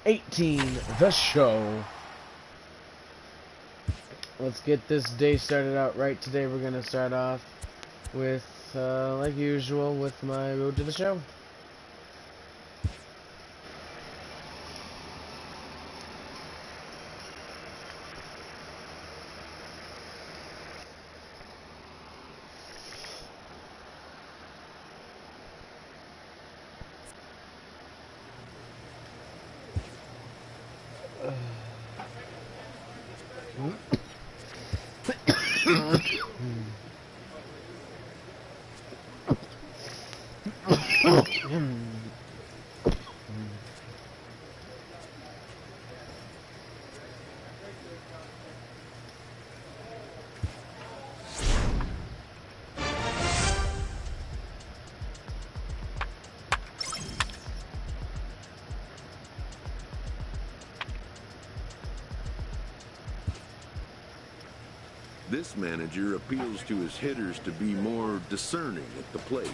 18, The Show. Let's get this day started out right. Today we're going to start off with, like usual, with my road to the show. This manager appeals to his hitters to be more discerning at the plate.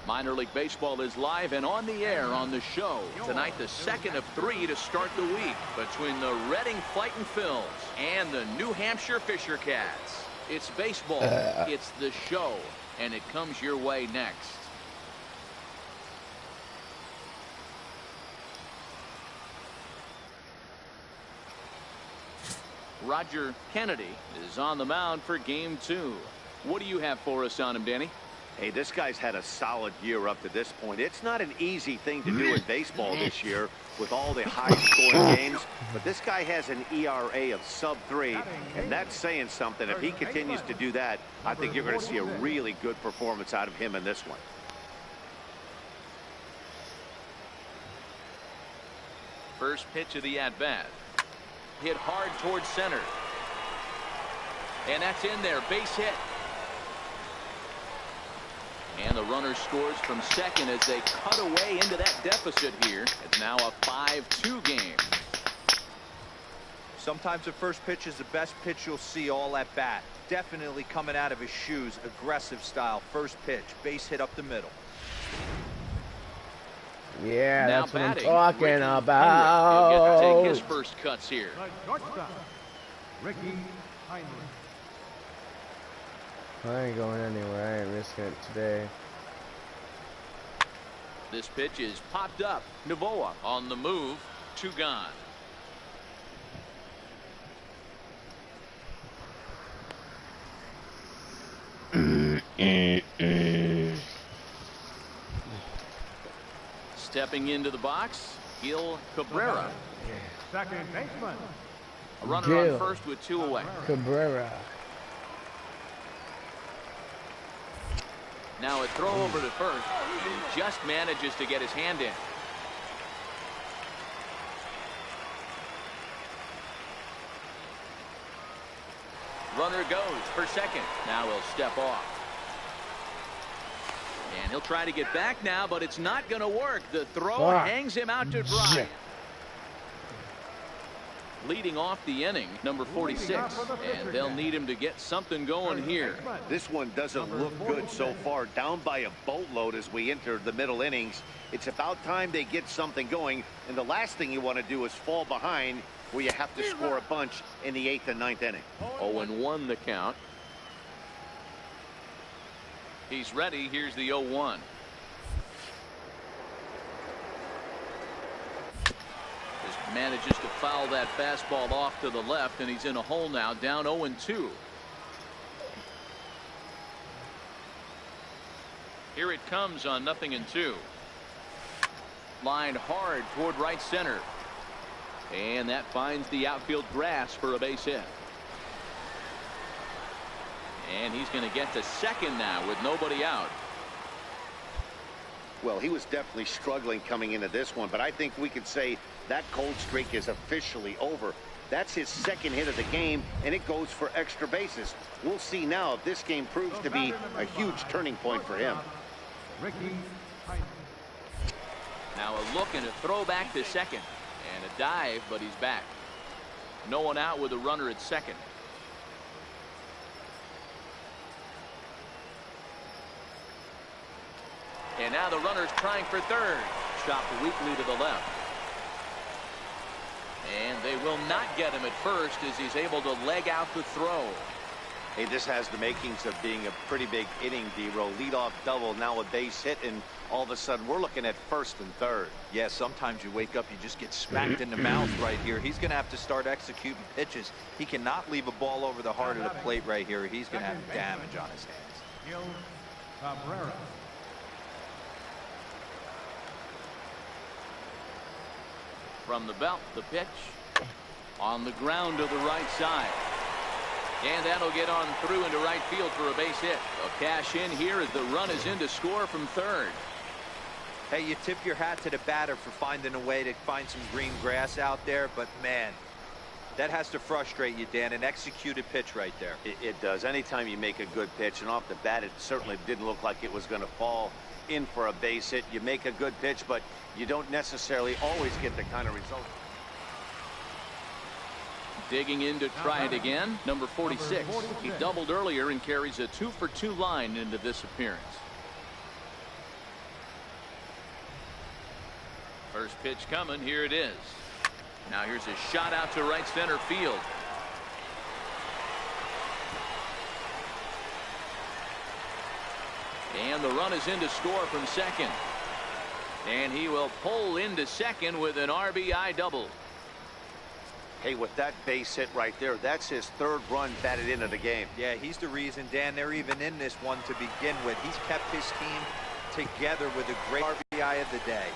Minor League Baseball is live and on the air on the show. Tonight, the second of 3 to start the week between the Reading Fightin' Phils and the New Hampshire Fisher Cats. It's baseball, it's the show, and it comes your way next. Roger Kennedy is on the mound for game 2. What do you have for us on him, Danny? Hey, this guy's had a solid year up to this point. It's not an easy thing to do in baseball this year with all the high-scoring games, but this guy has an ERA of sub-3, and that's saying something. If he continues to do that, I think you're going to see a really good performance out of him in this one. First pitch of the at-bat. Hit hard towards center. And that's in there. Base hit. And the runner scores from second as they cut away into that deficit here. It's now a 5-2 game. Sometimes the first pitch is the best pitch you'll see all at bat. Definitely coming out of his shoes. Aggressive style. First pitch. Base hit up the middle. Yeah, now that's what I'm batting, talking Ricky about. Heinrich. He'll get to take his first cuts here. Ricky Heinrich. I ain't going anywhere. I ain't risking it today. This pitch is popped up. Novoa on the move. 2 gone. Stepping into the box, Gil Cabrera. Second baseman. A runner Gil on first with 2 away. Cabrera. Now a throw over to first. He just manages to get his hand in. Runner goes for second. Now he'll step off. And he'll try to get back now, but it's not going to work. The throw hangs him out to dry. Leading off the inning, number 46, and they'll need him to get something going here. This one doesn't look good so far. Down by a boatload as we enter the middle innings. It's about time they get something going, and the last thing you want to do is fall behind where you have to score a bunch in the 8th and 9th inning. 0-1 the count. He's ready. Here's the 0-1. Manages to foul that fastball off to the left, and he's in a hole now, down 0-2. Here it comes on 0-2. Lined hard toward right center. And that finds the outfield grass for a base hit. And he's going to get to second now with nobody out. Well, he was definitely struggling coming into this one, but I think we could say That cold streak is officially over. That's his second hit of the game, and it goes for extra bases. We'll see now if this game proves to be a huge turning point for him. Ricky Hyman. Now a look and a throw back to second. And a dive, but he's back. No one out with a runner at second. And now the runner's trying for third. Chopped weakly to the left. And they will not get him at first as he's able to leg out the throw. Hey, this has the makings of being a pretty big inning, D-Row. Leadoff double, now a base hit, and all of a sudden we're looking at first and third. Yeah, sometimes you wake up, you just get smacked in the mouth right here. He's going to have to start executing pitches. He cannot leave a ball over the heart of the plate right here. He's going to have damage on his hands. Gil Cabrera. From the belt, the pitch on the ground to the right side. And that'll get on through into right field for a base hit. A cash in here as the run is in to score from third. Hey, you tip your hat to the batter for finding a way to find some green grass out there, but man, that has to frustrate you, Dan. An executed pitch right there. It does. Anytime you make a good pitch, and off the bat it certainly didn't look like it was going to fall in for a base hit. You make a good pitch, but you don't necessarily always get the kind of result. Digging in to try it again, number 46. He doubled earlier and carries a 2-for-2 line into this appearance. First pitch coming, here it is. Now here's a shot out to right center field. And the run is in to score from second. And he will pull into second with an RBI double. Hey, with that base hit right there, that's his third run batted into the game. Yeah, he's the reason, Dan, they're even in this one to begin with. He's kept his team together with a great RBI of the day.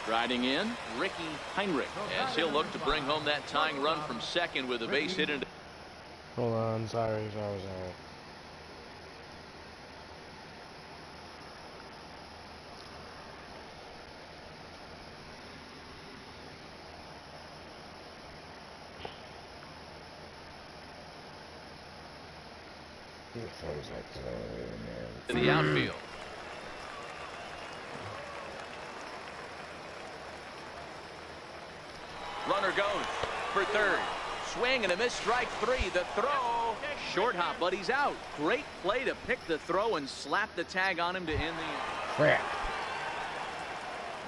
Striding in, Ricky Heinrich, as he'll look to bring home that tying run from second with a base hit into. Hold on, sorry. To the outfield. Runner goes for third. Swing and a miss, strike three. The throw. Short hop, but he's out. Great play to pick the throw and slap the tag on him to end the. Crap.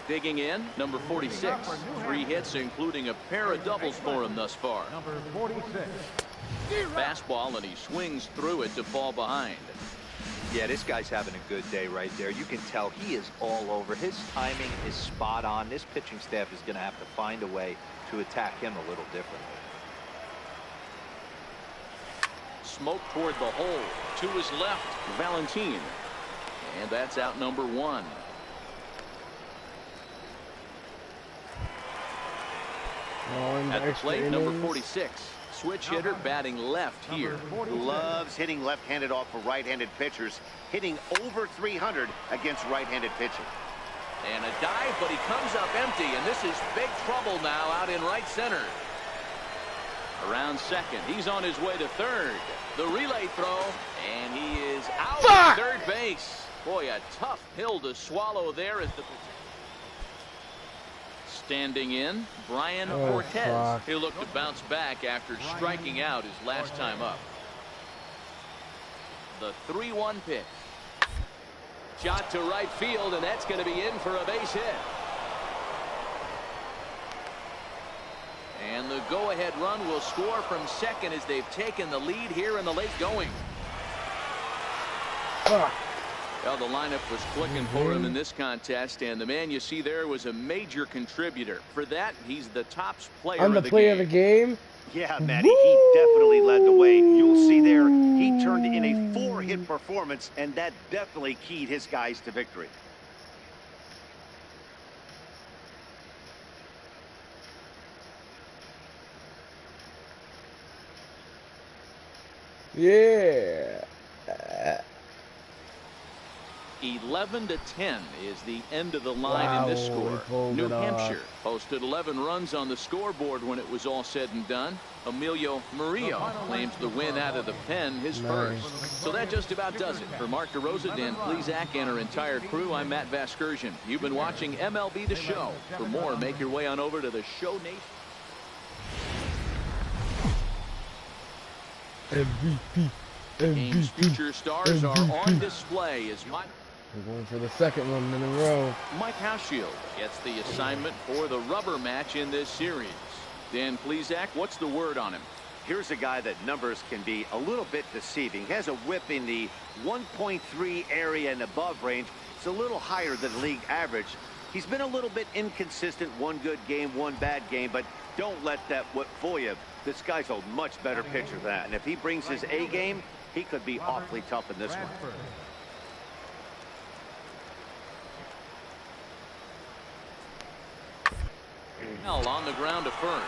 Digging in, number 46. 3 hits, including a pair of doubles for him thus far. Number 46. Fastball, and he swings through it to fall behind. Yeah, this guy's having a good day right there. You can tell he is all over. His timing is spot on. This pitching staff is going to have to find a way to attack him a little differently. Smoke toward the hole. To his left, Valentin. And that's out number 1. At the plate, number 46. Switch hitter batting left here. Loves hitting left-handed off for right-handed pitchers, hitting over 300 against right-handed pitching. And a dive, but he comes up empty, and this is big trouble now out in right center. Around second, he's on his way to third. The relay throw, and he is out at third base. Boy, a tough pill to swallow there as the standing in, Brian Cortez. He'll look to bounce back after striking out his last time up. The 3-1 pitch. Shot to right field, and that's going to be in for a base hit. And the go-ahead run will score from second as they've taken the lead here in the late going. Well, the lineup was clicking for him in this contest, and the man you see there was a major contributor. For that, he's the top player I'm the player of the game. Yeah, Matty, he definitely led the way. You'll see there, he turned in a 4-hit performance, and that definitely keyed his guys to victory. Yeah. 11-10 is the end of the line in this Wow, he score. pulled New it off. Hampshire posted 11 runs on the scoreboard when it was all said and done. Emilio Murillo claims the win out of the pen, his Nice. first. So that just about does it. For Mark DeRosa, Dan Plesac, and our entire crew, I'm Matt Vasgersian. You've been watching MLB The Show. For more, make your way on over to the Show Nation. MVP. Game's MVP. future stars are on display as We're going for the second one in a row. Mike Hauschild gets the assignment for the rubber match in this series. Dan Plesac, what's the word on him? Here's a guy that numbers can be a little bit deceiving. He has a whip in the 1.3 area and above range. It's a little higher than league average. He's been a little bit inconsistent. One good game, one bad game, but don't let that whip fool you. This guy's a much better pitcher than that. And if he brings his A game, he could be awfully tough in this one. Snell on the ground to first.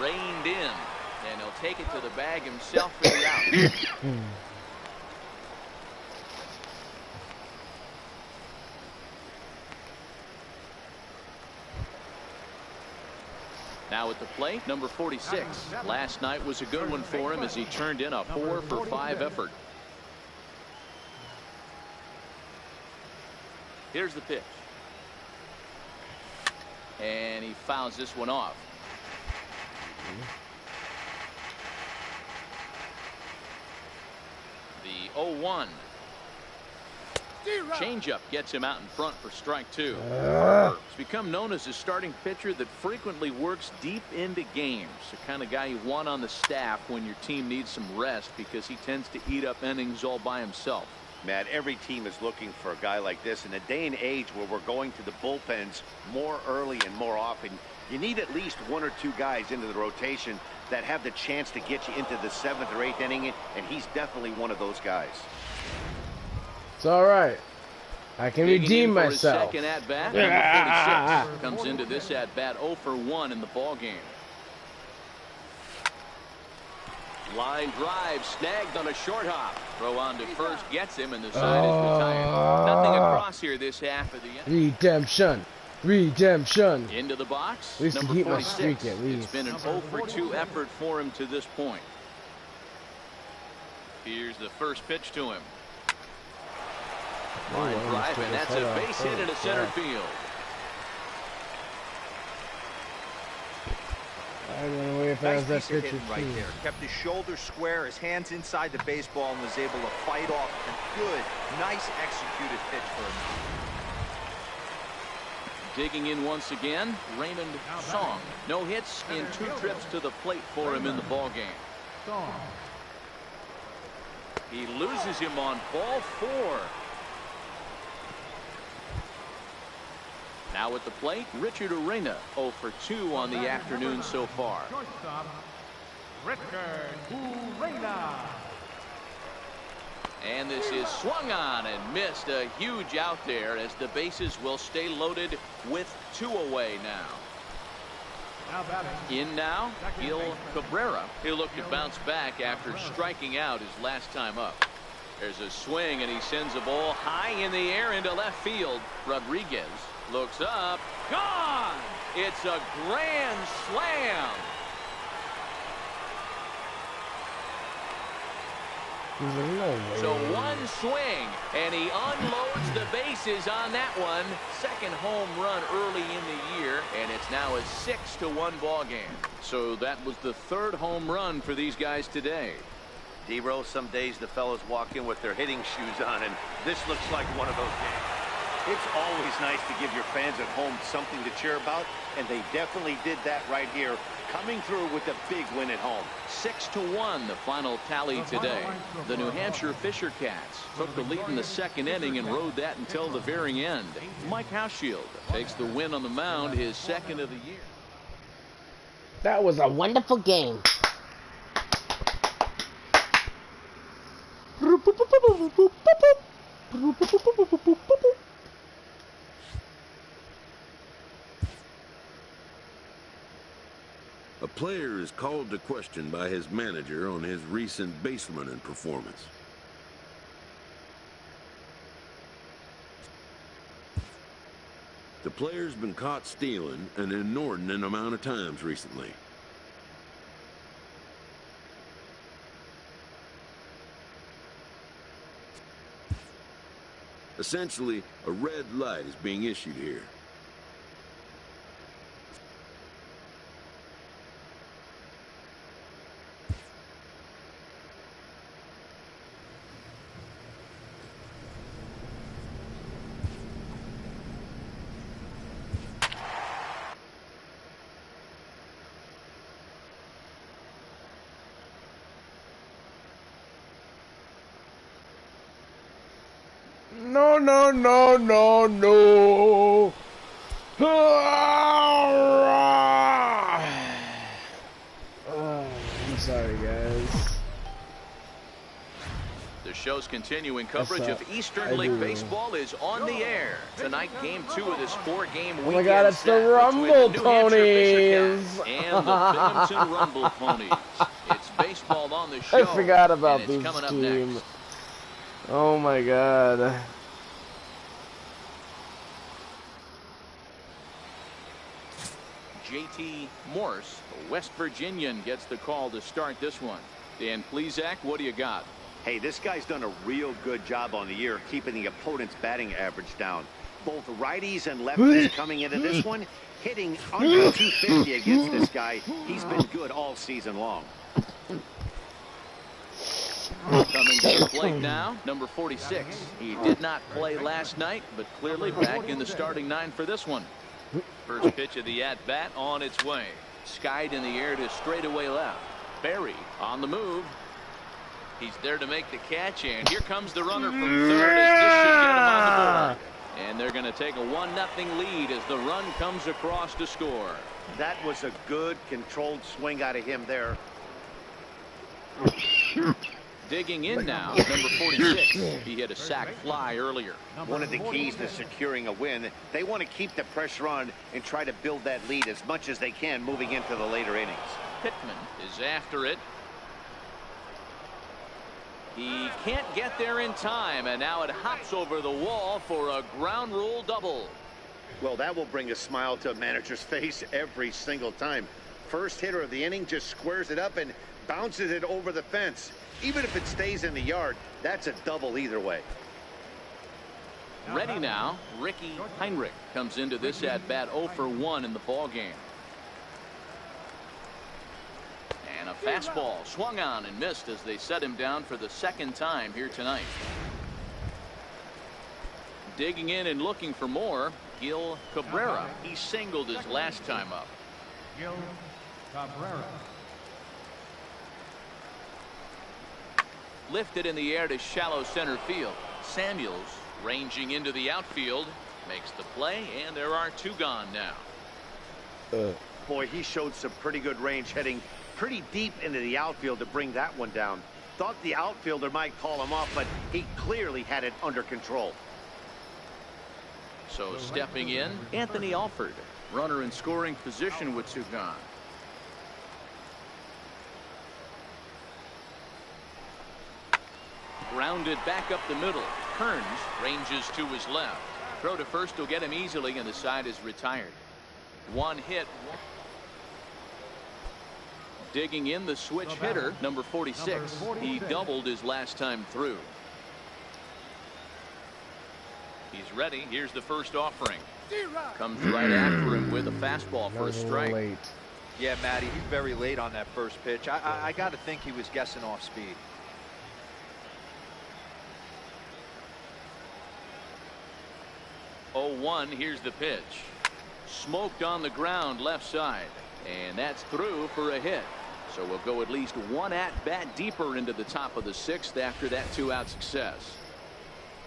Reined in. And he'll take it to the bag himself for the out. Now at the plate, number 46. Last night was a good one for him as he turned in a 4-for-5 effort. Here's the pitch. And he fouls this one off. The 0-1. Changeup gets him out in front for strike two. He's become known as a starting pitcher that frequently works deep into games. The kind of guy you want on the staff when your team needs some rest because he tends to eat up innings all by himself. Matt, every team is looking for a guy like this. In a day and age where we're going to the bullpens more early and more often, you need at least one or two guys into the rotation that have the chance to get you into the 7th or 8th inning, and he's definitely one of those guys. It's all right. I can redeem myself. Second at bat, number 46 comes into this at bat 0-for-1 in the ball game. Line drive snagged on a short hop. Throw on to first gets him, and the side is retired. Nothing across here this half of the inning. Redemption. Redemption. Into the box. At least number to keep my 46. streak at least. It's been an 0-for-2 effort for him to this point. Here's the first pitch to him. Line drive, and that's a base hit into center field. I don't know if I was that pitcher right there. Kept his shoulders square, his hands inside the baseball, and was able to fight off a good, nice executed pitch for him. Digging in once again, Raymond Song. No hits in 2 trips to the plate for him in the ball game. He loses him on ball 4. Now at the plate, Richard Urena, 0-for-2 on the afternoon so far. Shortstop, Richard Urena. And this is swung on and missed. A huge out there as the bases will stay loaded with 2 away now. Now batting. In now, Gil Cabrera. He'll look to bounce back after striking out his last time up. There's a swing, and he sends a ball high in the air into left field. Rodriguez looks up. Gone! It's a grand slam. So one swing, and he unloads the bases on that one. Second home run early in the year, and it's now a 6-1 ball game. So that was the 3rd home run for these guys today. D-Rose, some days the fellas walk in with their hitting shoes on, and this looks like one of those games. It's always nice to give your fans at home something to cheer about, and they definitely did that right here, coming through with a big win at home. 6-1 the final tally today. The New Hampshire Fisher Cats took the lead in the 2nd inning and rode that until the very end. Mike Hauschild takes the win on the mound, his 2nd of the year. That was a wonderful game. A player is called to question by his manager on his recent baseman performance. player's been caught stealing an inordinate amount of times recently. Essentially, a red light is being issued here. No, no, no, no, no. I'm sorry, guys. The show's continuing coverage of Eastern League Baseball is on the air. Tonight, Game 2 of this 4-game weekend. Oh my God, it's the Rumble Ponies. And the Binghamton Rumble Ponies. It's baseball on the show. I forgot about and this it's coming up team. next. Oh my God. JT Morse, a West Virginian, gets the call to start this one. Dan Plesac, what do you got? Hey, this guy's done a real good job on the year keeping the opponent's batting average down. Both righties and lefties coming into this one, hitting under 250 against this guy. He's been good all season long. Coming to the plate now, number 46. He did not play last night, but clearly back in the starting 9 for this one. First pitch of the at-bat on its way. Skied in the air to straightaway left. Berry on the move. He's there to make the catch, and here comes the runner from third as this should get him on the board. And they're going to take a 1-0 lead as the run comes across to score. That was a good controlled swing out of him there. Digging in now, number 46. He hit a sac fly earlier. One of the keys to securing a win, they want to keep the pressure on and try to build that lead as much as they can moving into the later innings. Pittman is after it. He can't get there in time, and now it hops over the wall for a ground rule double. Well, that will bring a smile to a manager's face every single time. First hitter of the inning just squares it up and bounces it over the fence. Even if it stays in the yard, that's a double either way. Ready now, Ricky Heinrich comes into this at-bat 0 for 1 in the ballgame. And a fastball swung on and missed as they set him down for the second time here tonight. Digging in and looking for more, Gil Cabrera. He singled his last time up. Gil Cabrera. Lifted in the air to shallow center field. Samuels ranging into the outfield makes the play, and there are 2 gone now. Boy, he showed some pretty good range heading pretty deep into the outfield to bring that one down. Thought the outfielder might call him off, but he clearly had it under control. So stepping in, Anthony Alford, runner in scoring position with 2 gone. Grounded back up the middle. Kearns ranges to his left. Throw to first will get him easily, and the side is retired. 1 hit. Digging in the switch hitter, number 46. He doubled his last time through. He's ready. Here's the first offering. Comes right after him with a fastball for a strike. Late. Yeah, Matty, he's very late on that first pitch. I got to think he was guessing off speed. Oh, 1, here's the pitch. Smoked on the ground left side, and that's through for a hit. So we'll go at least 1 at-bat deeper into the top of the 6th after that 2-out success.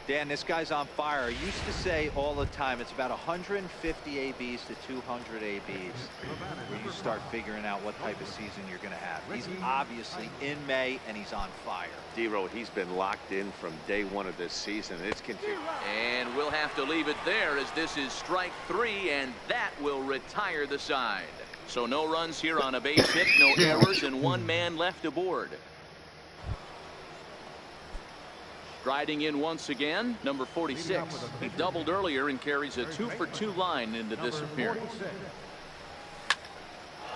Dan, this guy's on fire. I used to say all the time it's about 150 ABs to 200 ABs where you start figuring out what type of season you're going to have. He's obviously in May, and he's on fire. D-Road, he's been locked in from day 1 of this season. It's continued. And we'll have to leave it there as this is strike 3, and that will retire the side. So no runs here on a base hit, no errors, and 1 man left aboard. Striding in once again, number 46. He doubled earlier and carries a 2-for-2 line into this appearance.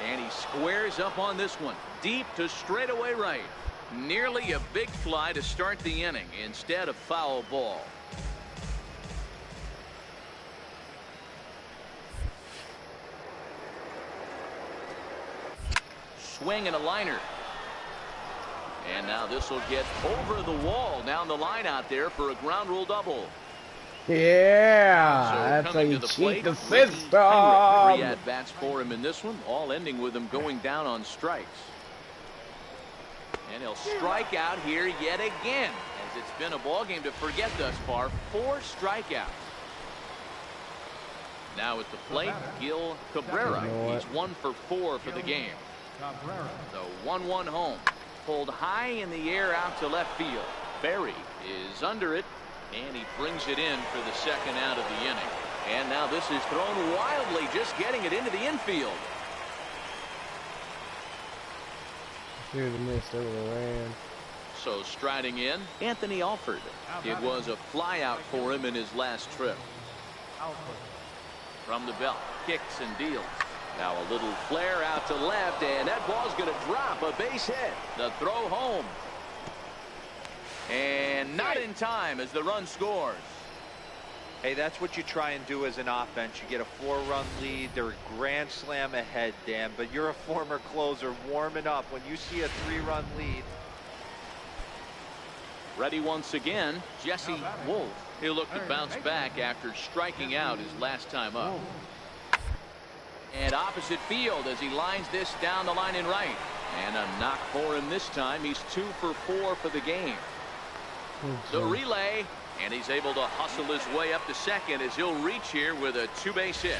And he squares up on this one. Deep to straightaway right. Nearly a big fly to start the inning instead of foul ball. Swing and a liner. And now this will get over the wall down the line out there for a ground rule double. Yeah, So that's how you the cheat plate, the Ricky system. Heinrich. 3 at-bats for him in this one, all ending with him going down on strikes. And he'll strike out here yet again, as it's been a ball game to forget thus far. 4 strikeouts. Now at the plate, Gil Cabrera. He's 1 for 4 for the game. The 1-1 home. Pulled high in the air out to left field. Berry is under it, and he brings it in for the second out of the inning. And now this is thrown wildly, just getting it into the infield. Dude, missed over the land. So striding in, Anthony Alford. It was a fly out for him in his last trip. From the belt, kicks and deals. Now a little flare out to left, and that ball's going to drop. A base hit. The throw home. And not in time as the run scores. Hey, that's what you try and do as an offense. You get a 4-run lead. They're a grand slam ahead, Dan, but you're a former closer warming up. When you see a 3-run lead. Ready once again, Jesse Wolf. He'll look to bounce back after striking out his last time up. And opposite field as he lines this down the line in right. And a knock for him this time. He's 2 for 4 for the game. The relay, and he's able to hustle his way up to second as he'll reach here with a 2-base hit.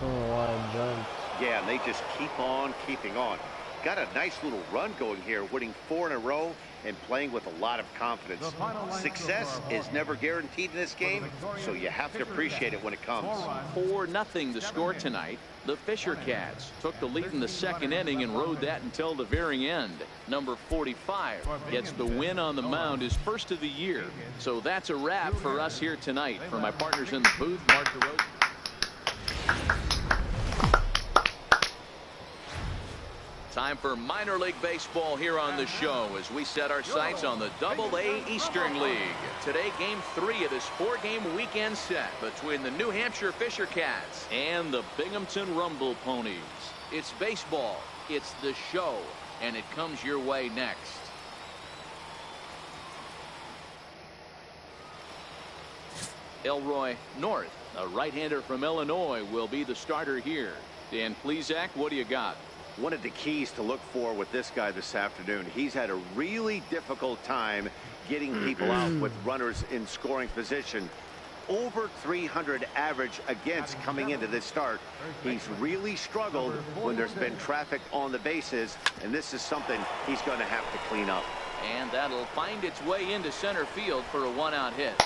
Oh, a lot of jumps. Yeah, and they just keep on keeping on. Got a nice little run going here, winning 4 in a row and playing with a lot of confidence. Success is never guaranteed in this game, so you have to appreciate it when it comes. 4-0 the score tonight. The Fisher Cats took the lead in the second inning and rode that until the very end. Number 45 gets the win on the mound, his first of the year. So that's a wrap for us here tonight. For my partners in the booth, Mark DeRosa. Time for minor league baseball here on the show as we set our sights on the Double-A Eastern League. Today, game 3 of this 4-game weekend set between the New Hampshire Fisher Cats and the Binghamton Rumble Ponies. It's baseball, it's the show, and it comes your way next. Elroy North, a right-hander from Illinois, will be the starter here. Dan Plesac, what do you got? One of the keys to look for with this guy this afternoon, he's had a really difficult time getting people out with runners in scoring position. Over 300 average against coming into this start. He's really struggled when there's been traffic on the bases, and this is something he's going to have to clean up. And that'll find its way into center field for a 1-out hit.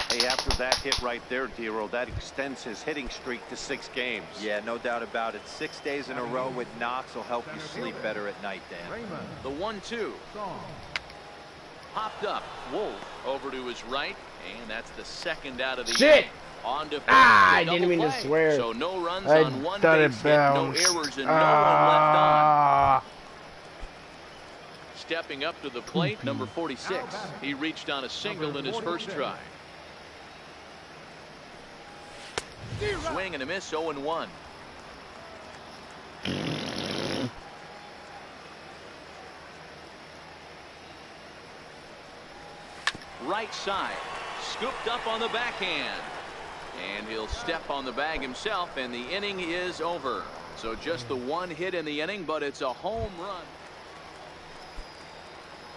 Hey, after that hit right there, Dero, that extends his hitting streak to 6 games. Yeah, no doubt about it. 6 days in a row with knocks will help you sleep better at night, Dan. The 1-2. Popped up. Wolf over to his right, and that's the second out of the inning. On to I didn't mean to swear. So no runs on one it base hit, no errors, and no one left on. Stepping up to the plate, number 46. He reached on a single in his first try. Swing and a miss, 0-1. Right side, scooped up on the backhand. And he'll step on the bag himself, and the inning is over. So just the 1 hit in the inning, but it's a home run.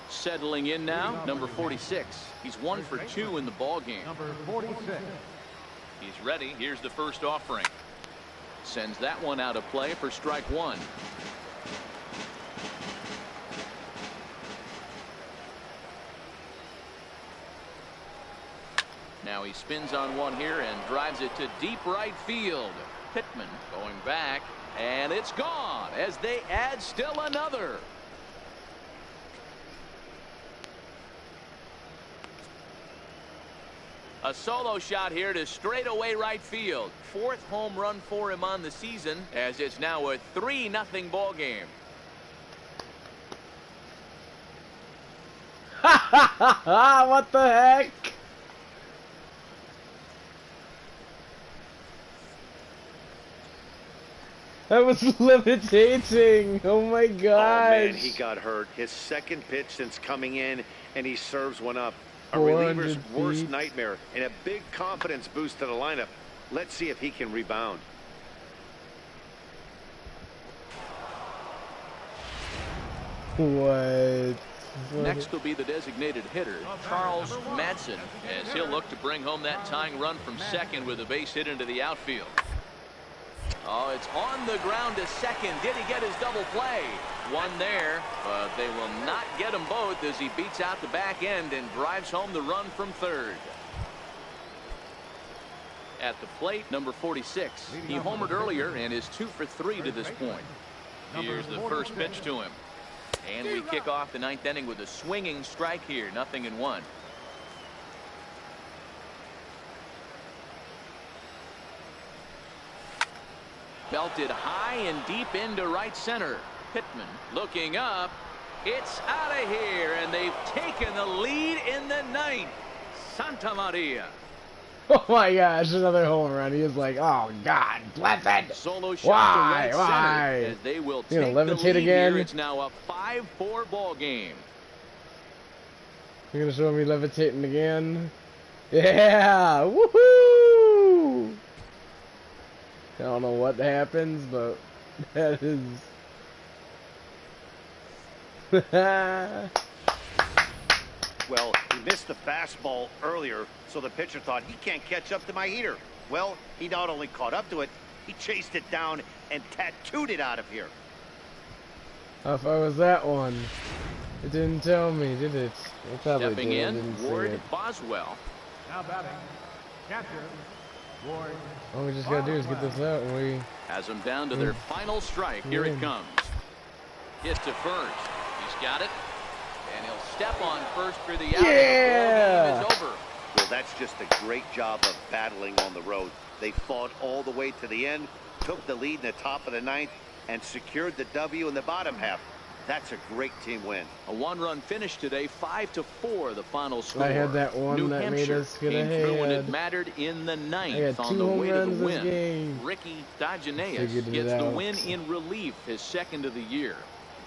Settling in now, number 46. He's 1 for 2 in the ball game. Number 46. He's ready. Here's the first offering. Sends that one out of play for strike 1. Now he spins on one here and drives it to deep right field. Pittman going back, and it's gone as they add still another. A solo shot here to straightaway right field. 4th home run for him on the season, as it's now a 3-0 ball game. What the heck? That was levitating. Oh my gosh. Oh man, he got hurt. His 2nd pitch since coming in, and he serves one up. A 400 reliever's worst feet. nightmare, and a big confidence boost to the lineup. Let's see if he can rebound. What? Next will be the designated hitter, Charles Madsen, as he'll look to bring home that tying run from second with a base hit into the outfield. Oh, it's on the ground to second. Did he get his double play? One there, but they will not get them both as he beats out the back end and drives home the run from third. At the plate, number 46. He homered earlier and is 2 for 3 to this point. Here's the first pitch to him. And we kick off the 9th inning with a swinging strike here. 0-1. Belted high and deep into right center. Pittman looking up. It's out of here, and they've taken the lead in the 9th. Santa Maria. Oh my gosh, another home run. He was like, oh God, blessed. Solo shot to right Why? center as they will You take gonna the levitate lead again? here. It's now a 5-4 ball game. You're gonna show me levitating again? Yeah! Woohoo! I don't know what happens, but that is. Well, he missed the fastball earlier, so the pitcher thought he can't catch up to my heater. Well, he not only caught up to it, he chased it down and tattooed it out of here. How far was that one? It didn't tell me, did it? It probably Stepping did. I in, didn't see Ward it. Boswell. Now batting, catcher, Ward. All we just gotta do is get this out, and we. Has them down to their final strike. Here it comes. Hits to first. He's got it. And he'll step on first for the out. Yeah! The ball game is over. Well, that's just a great job of battling on the road. They fought all the way to the end, took the lead in the top of the 9th, and secured the W in the bottom half. That's a great team win. A 1-run finish today, 5-4 the final score. I had that one New that made Hampshire us get came through when it ahead. mattered in the 9th I had on 2 the home way to runs the this win. game. Ricky Dajaneas Figured it gets the out. win in relief, his 2nd of the year.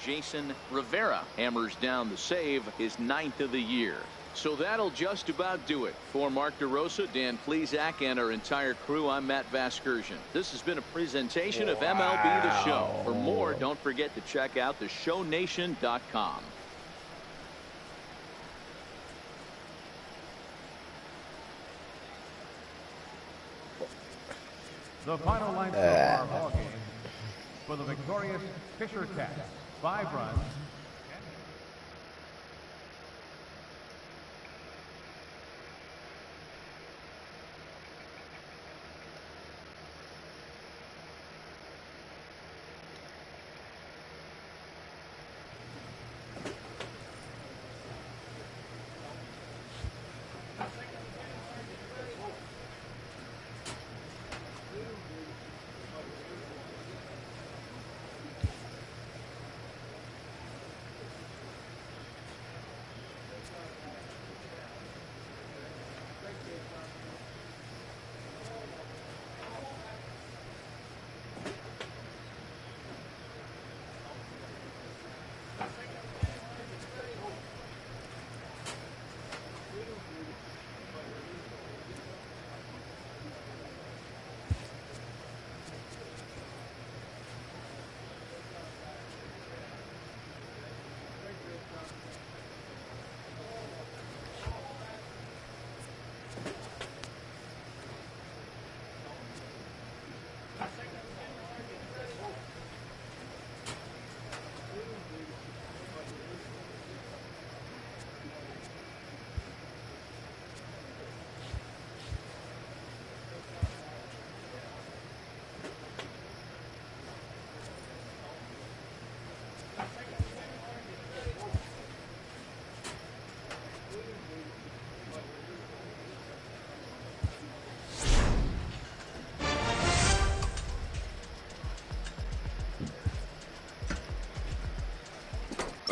Jason Rivera hammers down the save, his 9th of the year. So that'll just about do it. For Mark DeRosa, Dan Plesac, and our entire crew, I'm Matt Vasgersian. This has been a presentation of MLB The Show. For more, don't forget to check out theshownation.com. The final line of our ball game for the victorious Fisher Cats. 5 runs.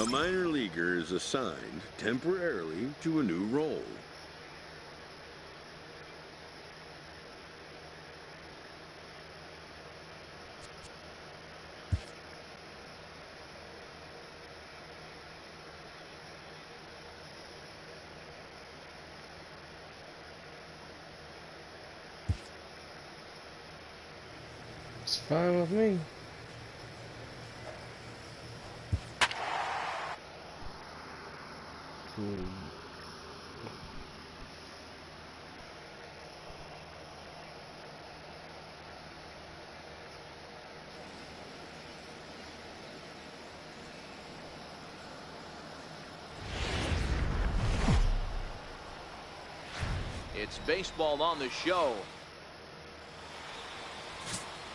A minor leaguer is assigned temporarily to a new role. It's fine with me. It's baseball on the show.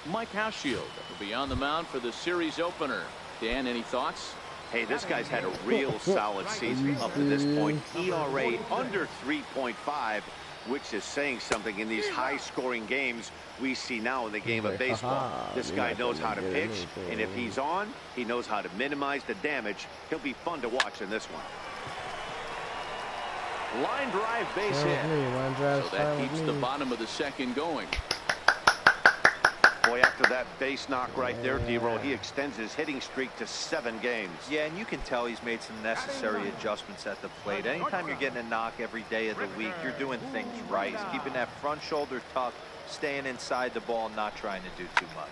Mike Hauschild will be on the mound for the series opener. Dan, any thoughts? Hey, this guy's had a real solid season up to this point. ERA under 3.5, which is saying something in these high-scoring games we see now in the game of baseball. This guy knows how to pitch, and if he's on, he knows how to minimize the damage. He'll be fun to watch in this one. Line drive base hit. So that keeps the bottom of the second going. Boy, after that base knock right there, D-Roll, he extends his hitting streak to 7 games. Yeah, and you can tell he's made some necessary adjustments at the plate. Anytime you're getting a knock every day of the week, you're doing things right. He's keeping that front shoulder tucked, staying inside the ball, not trying to do too much.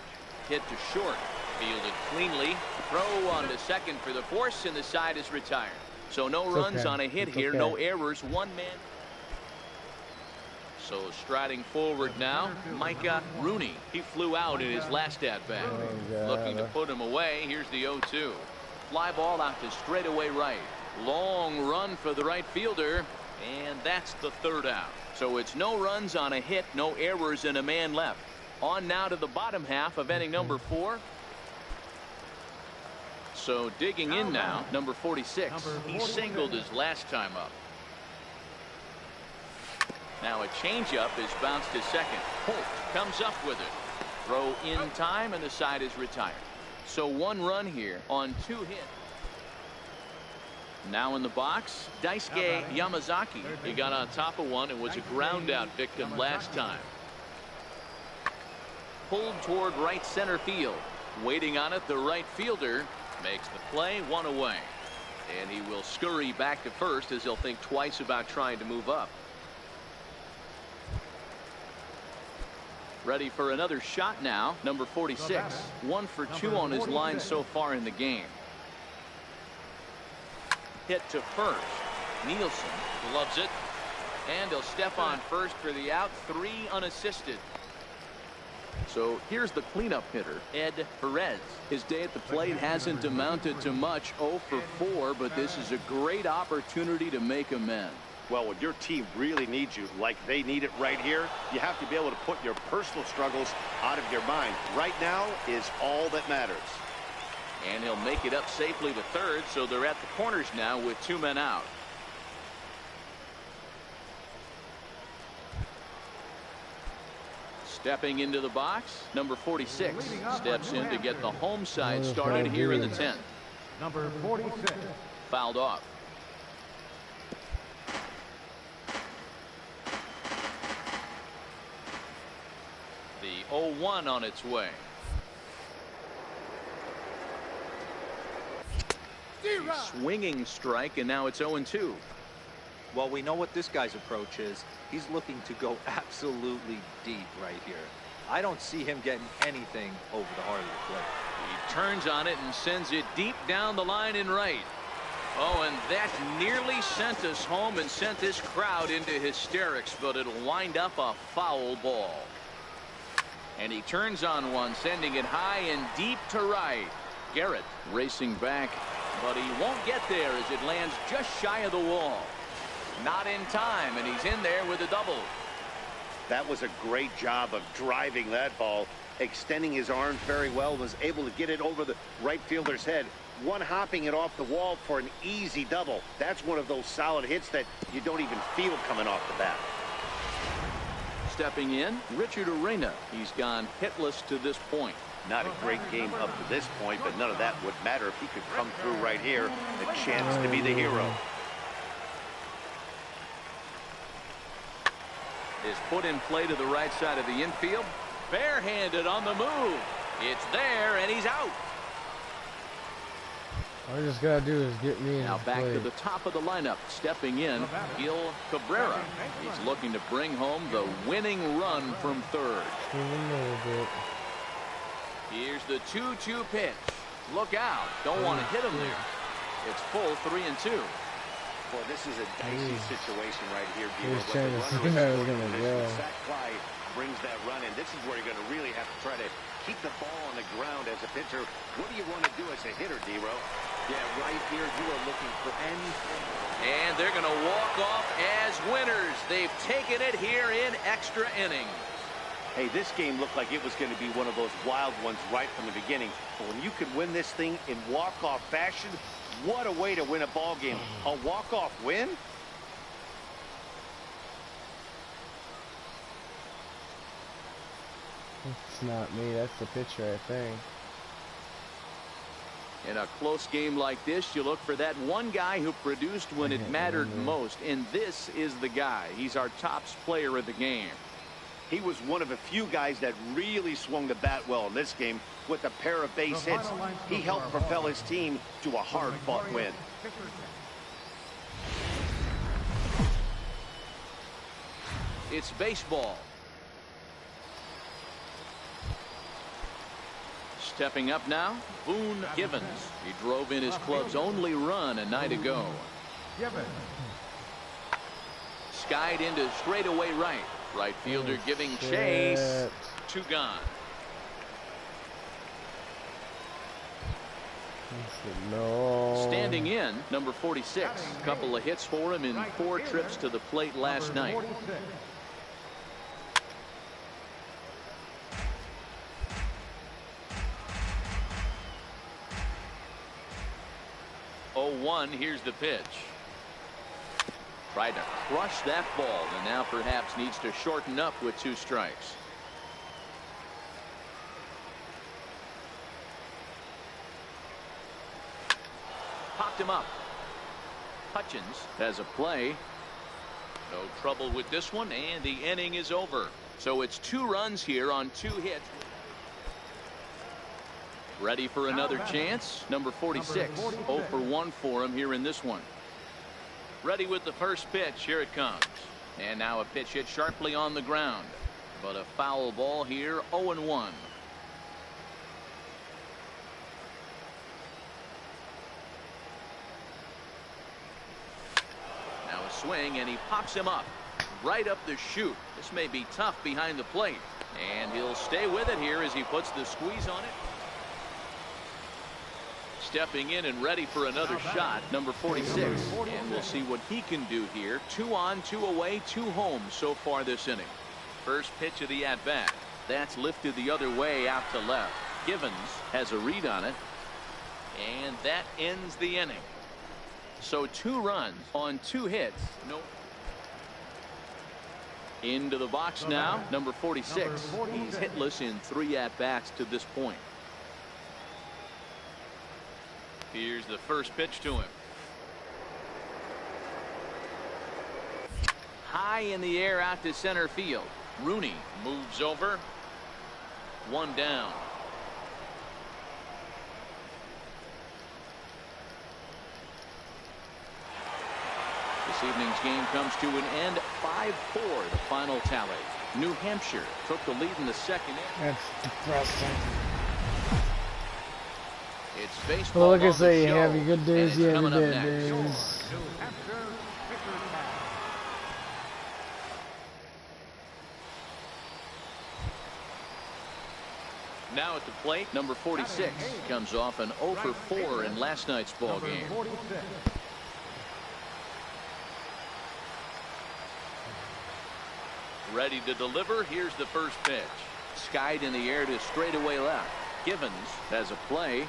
Hit to short. Fielded cleanly. Throw on to second for the force, and the side is retired. So no runs on a hit here, no errors, one man. So striding forward now, Micah Rooney. He flew out in his last at-bat. Looking to put him away. Here's the 0-2. Fly ball out to straightaway right. Long run for the right fielder, and that's the third out. So it's no runs on a hit, no errors, and a man left. On now to the bottom half of inning number 4. So digging in now, number 46. He singled his last time up. Now a changeup is bounced to second. Holt comes up with it. Throw in time, and the side is retired. So 1 run here on 2 hits. Now in the box, Daisuke Yamazaki. He got on top of one and was a ground out victim last time. Pulled toward right center field. Waiting on it, the right fielder makes the play, 1 away. And he will scurry back to first as he'll think twice about trying to move up. Ready for another shot now, number 46. 1 for 2 on his line so far in the game. Hit to first. Nielsen loves it. And he'll step on first for the out. 3 unassisted. So here's the cleanup hitter, Ed Perez. His day at the plate hasn't amounted to much, 0 for 4, but this is a great opportunity to make amends. Well, when your team really needs you, like they need it right here, you have to be able to put your personal struggles out of your mind. Right now is all that matters. And he'll make it up safely to third, so they're at the corners now with 2 men out. Stepping into the box, number 46 steps in to get the home side started here in the 10th. Number 46. Fouled off. The 0-1 on its way. Swinging strike, and now it's 0-2. Well, we know what this guy's approach is. He's looking to go absolutely deep right here. I don't see him getting anything over the heart of the plate. He turns on it and sends it deep down the line in right. Oh, and that nearly sent us home and sent this crowd into hysterics, but it'll wind up a foul ball. And he turns on one, sending it high and deep to right. Garrett racing back, but he won't get there as it lands just shy of the wall. Not in time, and he's in there with a double. That was a great job of driving that ball, extending his arms very well, was able to get it over the right fielder's head, one-hopping it off the wall for an easy double. That's one of those solid hits that you don't even feel coming off the bat. Stepping in, Richard Arena. He's gone hitless to this point. Not a great game up to this point, but none of that would matter if he could come through right here. A chance to be the hero. Is put in play to the right side of the infield. Barehanded on the move. It's there, and he's out. All I just gotta do is get me in Now back play. to the top of the lineup. Stepping in, Gil Cabrera. He's looking to bring home the winning run from third. Just a little bit. Here's the 2-2 pitch. Look out. Don't want to hit him there. It's full 3-2. Boy, this is a dicey situation right here, He Gil. was trying to see how it was gonna go. Sac fly brings that run in. This is where you're going to really have to try to keep the ball on the ground as a pitcher. What do you want to do as a hitter, D-Row? Yeah, right here you are looking for anything. And they're going to walk off as winners. They've taken it here in extra innings. Hey, this game looked like it was going to be one of those wild ones right from the beginning. But when you can win this thing in walk-off fashion, what a way to win a ball game. A walk-off win? It's not me. That's the pitcher, I think. In a close game like this, you look for that one guy who produced when it mattered most. And this is the guy. He's our top player of the game. He was one of a few guys that really swung the bat well in this game with a pair of base hits. He helped propel his team to a hard-fought win. It's baseball. Stepping up now, Boone Givens. He drove in his club's only run a night ago. Skied into straightaway right. Right fielder giving chase. 2 gone. No. Standing in, number 46. Couple of hits for him in 4 trips to the plate last night. Here's the pitch. Tried to crush that ball, and now perhaps needs to shorten up with 2 strikes. Popped him up. Hutchins has a play. No trouble with this one, and the inning is over. So it's 2 runs here on 2 hits. Ready for another chance. Number 46. 0 for 1 for him here in this one. Ready with the first pitch. Here it comes. And now a pitch hit sharply on the ground. But a foul ball here. 0-1. Now a swing, and he pops him up. Right up the chute. This may be tough behind the plate. And he'll stay with it here as he puts the squeeze on it. Stepping in and ready for another shot, number 46. And we'll see what he can do here. 2 on, 2 away, 2 home so far this inning. First pitch of the at-bat. That's lifted the other way out to left. Givens has a read on it. And that ends the inning. So 2 runs on 2 hits. No. Into the box now, number 46. He's hitless in 3 at-bats to this point. Here's the first pitch to him. High in the air out to center field. Rooney moves over. 1 down. This evening's game comes to an end. 5-4 the final tally. New Hampshire took the lead in the second inning. That's depressing. It's baseball. Well, like I on the say, show, have your good days, and you it's have your coming up bad next. days. Now at the plate, number 46 comes off an 0 for 4 in last night's ball game. Ready to deliver. Here's the first pitch. Skied in the air to straightaway left. Givens has a play.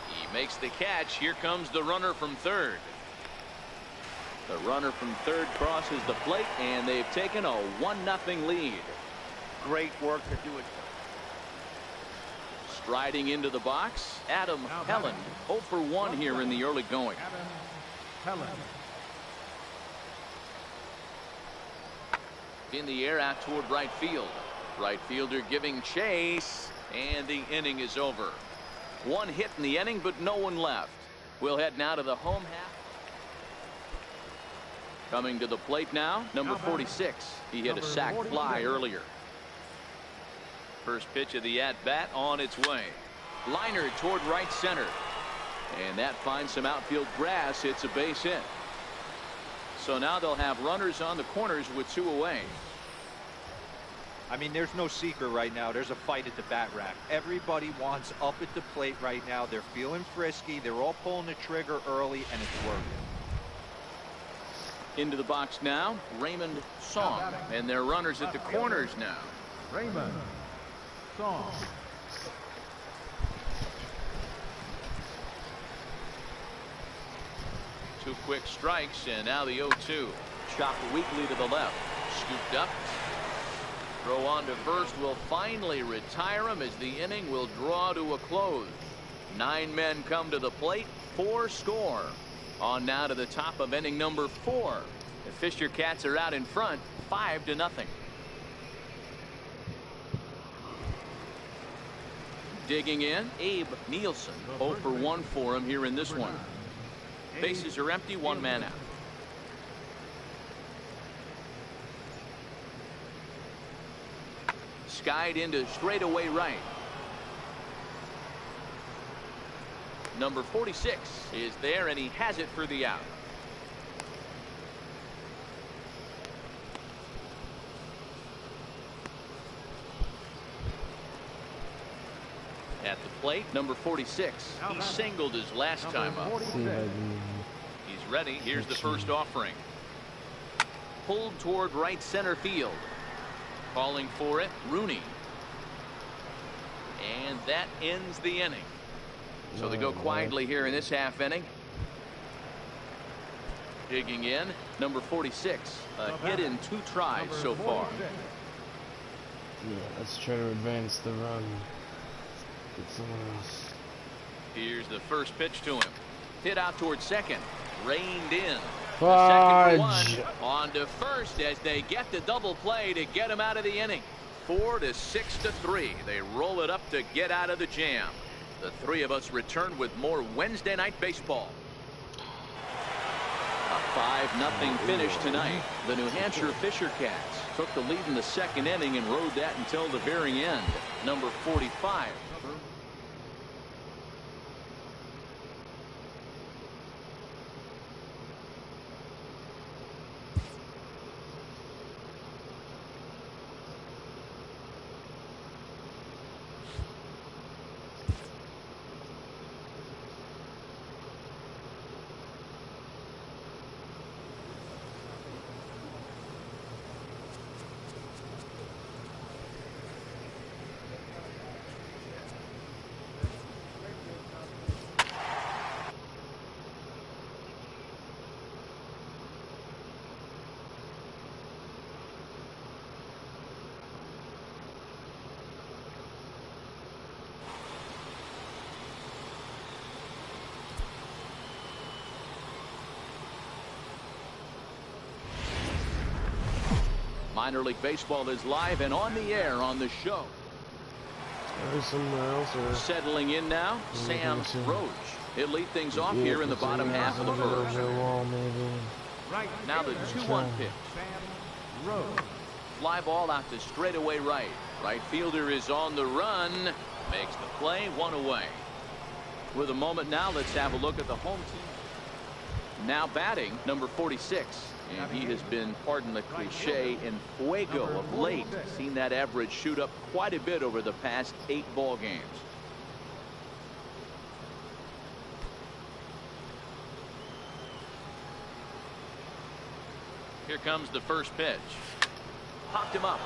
He makes the catch. Here comes the runner from third. The runner from third crosses the plate, and they've taken a 1-0 lead. Great work to do it. Striding into the box, Adam Helland, 0 for 1 here in the early going. Helen. In the air out toward right field. Right fielder giving chase, and the inning is over. 1 hit in the inning, but no one left. We'll head now to the home half. Coming to the plate now, number 46. He hit a sac fly earlier. First pitch of the at-bat on its way. Liner toward right center. And that finds some outfield grass. It's a base hit. So now they'll have runners on the corners with 2 away. I mean, there's no secret right now. There's a fight at the bat rack. Everybody wants up at the plate right now. They're feeling frisky. They're all pulling the trigger early, and it's working. Into the box now, Raymond Song. And they're runners at the corners now. Raymond Song. 2 quick strikes, and now the 0-2. Chopped weakly to the left. Scooped up. Throw on to first will finally retire him as the inning will draw to a close. 9 men come to the plate, 4 score. On now to the top of inning number 4. The Fisher Cats are out in front, 5-0. Digging in, Abe Nielsen. 0 for 1 for him here in this one. Bases are empty, 1 man out. Skied into straightaway right. Number 46 is there, and he has it for the out. At the plate, number 46. He singled his last time up. He's ready. Here's the first offering. Pulled toward right center field. Calling for it, Rooney. And that ends the inning. So they go quietly here in this half inning. Digging in, number 46. A hit in 2 tries so far. Yeah, let's try to advance the run. Get someone else. Here's the first pitch to him. Hit out towards second. Reined in. Fudge. Second for 1. On to first as they get the double play to get him out of the inning. 4-6-3. They roll it up to get out of the jam. The 3 of us return with more Wednesday night baseball. A 5-0 finish tonight. The New Hampshire Fisher Cats took the lead in the 2nd inning and rode that until the very end. Number 45. Minor League Baseball is live and on the air on the show. Somewhere else, or settling in now, Sam Roach. He'll lead things off here in the bottom half of the first. Now the 2-1 pitch. Fly ball out to straightaway right. Right fielder is on the run. Makes the play, 1 away. With a moment now, let's have a look at the home team. Now batting, number 46. And he has been, pardon the cliche, in fuego of late. Seen that average shoot up quite a bit over the past 8 ball games. Here comes the first pitch. Popped him up.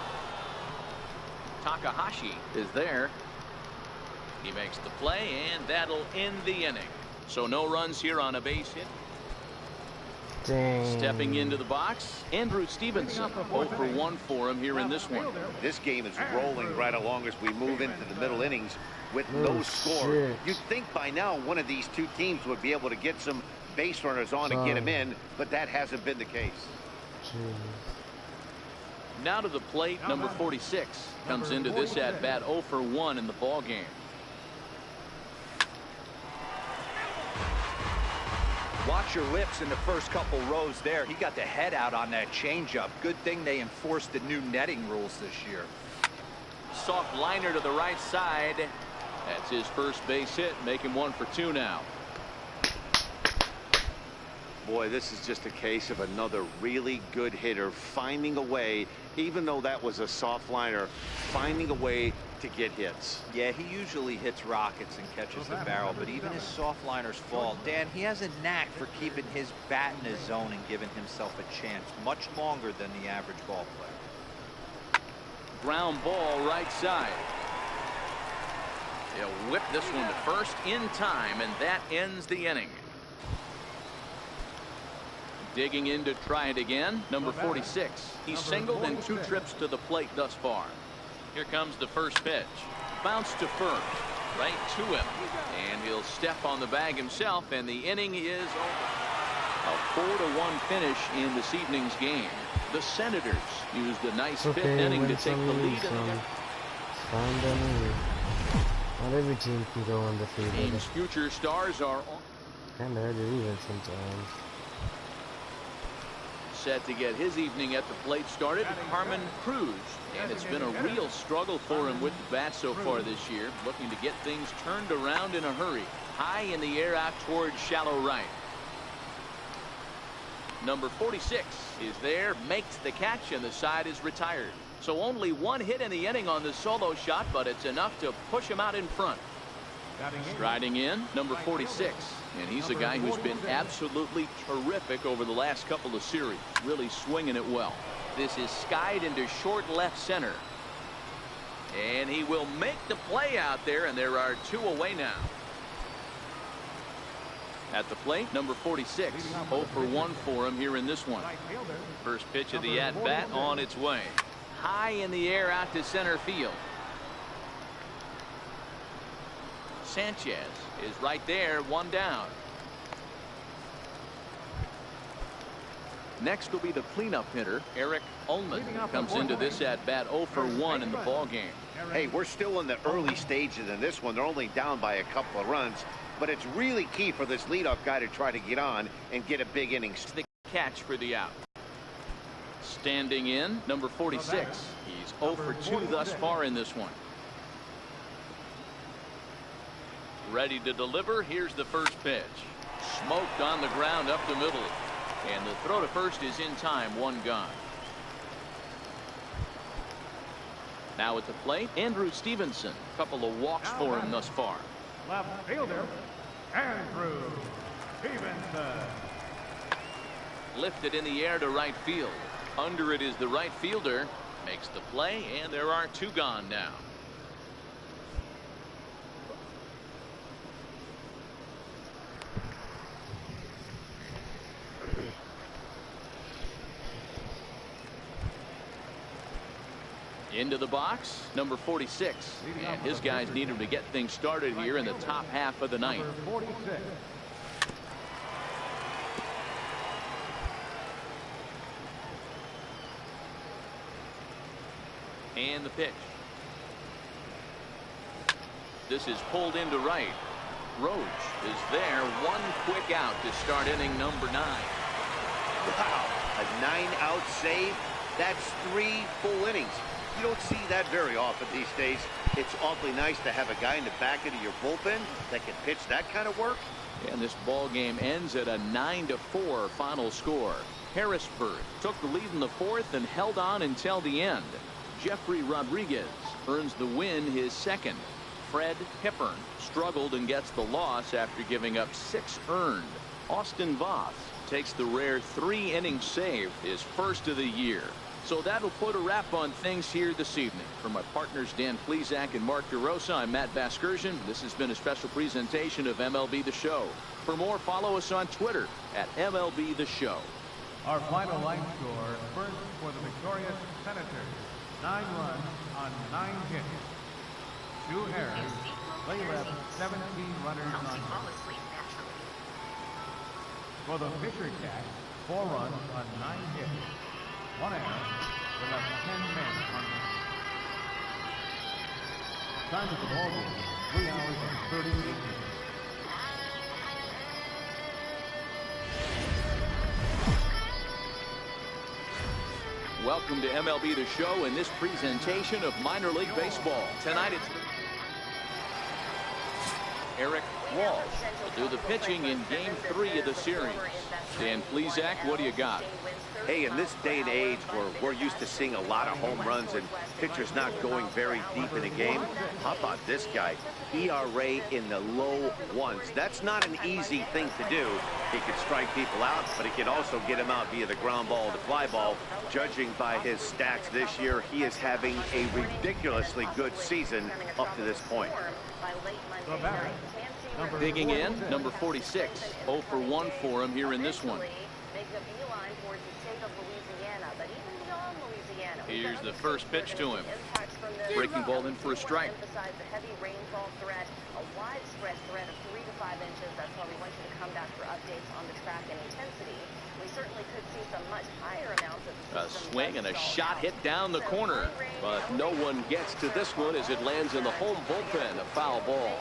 Takahashi is there. He makes the play, and that'll end the inning. So no runs here on a base hit. Dang. Stepping into the box, Andrew Stevenson. 0 for 1 for him here in this one. This game is rolling right along as we move into the middle innings with no score. Shit. You'd think by now one of these two teams would be able to get some base runners on and get them in, but that hasn't been the case. Jeez. Now to the plate, number 46 comes into this at bat 0 for 1 in the ball game. Watch your lips in the first couple rows there. He got the head out on that changeup. Good thing they enforced the new netting rules this year. Soft liner to the right side. That's his first base hit, making 1 for 2 now. Boy, this is just a case of another really good hitter finding a way, even though that was a soft liner, finding a way to get hits. Yeah, he usually hits rockets and catches the barrel, but even his soft liners fall. Dan, he has a knack for keeping his bat in his zone and giving himself a chance much longer than the average ball player. Ground ball right side. He'll whip this one to first in time, and that ends the inning. Digging in to try it again, number 46. He's singled in 2 trips to the plate thus far. Here comes the first pitch. Bounce to first. Right to him. And he'll step on the bag himself, and the inning is over. A 4-1 finish in this evening's game. The Senators used a nice fifth inning to take the lead. Not every team can go undefeated. Team's future stars are on. Kinda hard to even sometimes. Set to get his evening at the plate started, Harmon Cruz. And it's been a real struggle for him with the bat so far this year, looking to get things turned around in a hurry. High in the air out towards shallow right. Number 46 is there, makes the catch, and the side is retired. So only 1 hit in the inning on the solo shot, but it's enough to push him out in front. Striding in, number 46. And he's a guy who's been absolutely terrific over the last couple of series. Really swinging it well. This is skied into short left center. And he will make the play out there, and there are 2 away now. At the plate, number 46. 0 for 1 for him here in this one. First pitch of the at-bat on its way. High in the air out to center field. Sanchez is right there, 1 down. Next will be the cleanup hitter, Eric Ullman. Comes into this at bat 0 for 1 in the ball game. Hey, we're still in the early stages in this one. They're only down by a couple of runs, but it's really key for this leadoff guy to try to get on and get a big inning. The catch for the out. Standing in, number 46. He's 0 for 2 thus far in this one. Ready to deliver. Here's the first pitch. Smoked on the ground up the middle. And the throw to first is in time. 1 gone. Now at the plate, Andrew Stevenson. A couple of walks for him thus far. Left fielder, Andrew Stevenson. Lifted in the air to right field. Under it is the right fielder. Makes the play, and there are 2 gone now. Into the box, number 46. And his guys need him to get things started here in the top half of the ninth. And the pitch. This is pulled into right. Roach is there. 1 quick out to start inning number 9. Wow, a 9-out save. That's 3 full innings. You don't see that very often these days. It's awfully nice to have a guy in the back end of your bullpen that can pitch that kind of work. And this ball game ends at a 9-4 final score. Harrisburg took the lead in the 4th and held on until the end. Jeffrey Rodriguez earns the win, his 2nd. Fred Hippern struggled and gets the loss after giving up 6 earned. Austin Voth takes the rare 3-inning save, his first of the year. So that'll put a wrap on things here this evening. For my partners Dan Plesac and Mark DeRosa, I'm Matt Vasgersian. This has been a special presentation of MLB The Show. For more, follow us on Twitter at MLB The Show. Our final line score, first for the victorious Senators, 9 runs on 9 hits. 2 errors. They left 17 runners on base. For the Fisher Cats, 4 runs on 9 hits. 1 error. They left 10 men on base. Time of the ball game, 3 hours and 38 minutes. Welcome to MLB The Show and this presentation of minor league baseball. Tonight it's Eric Walsh will do the pitching in Game 3 of the series. Dan Plesac, what do you got? Hey, in this day and age where we're used to seeing a lot of home runs and pitchers not going very deep in a game, how about this guy? ERA in the low ones. That's not an easy thing to do. He can strike people out, but he can also get them out via the ground ball, the fly ball. Judging by his stats this year, he is having a ridiculously good season up to this point. Digging in, number 46. 0 for 1 for him here in this one. Here's the first pitch to him. Breaking ball in for a strike. The heavy rainfall threat, a widespread threat of 3 to 5 inches. That's why we want you to come back for updates on the track and intensity. We certainly could see some much higher amounts of a swing and a shot hit down the corner, but no one gets to this one as it lands in the home bullpen. A foul ball.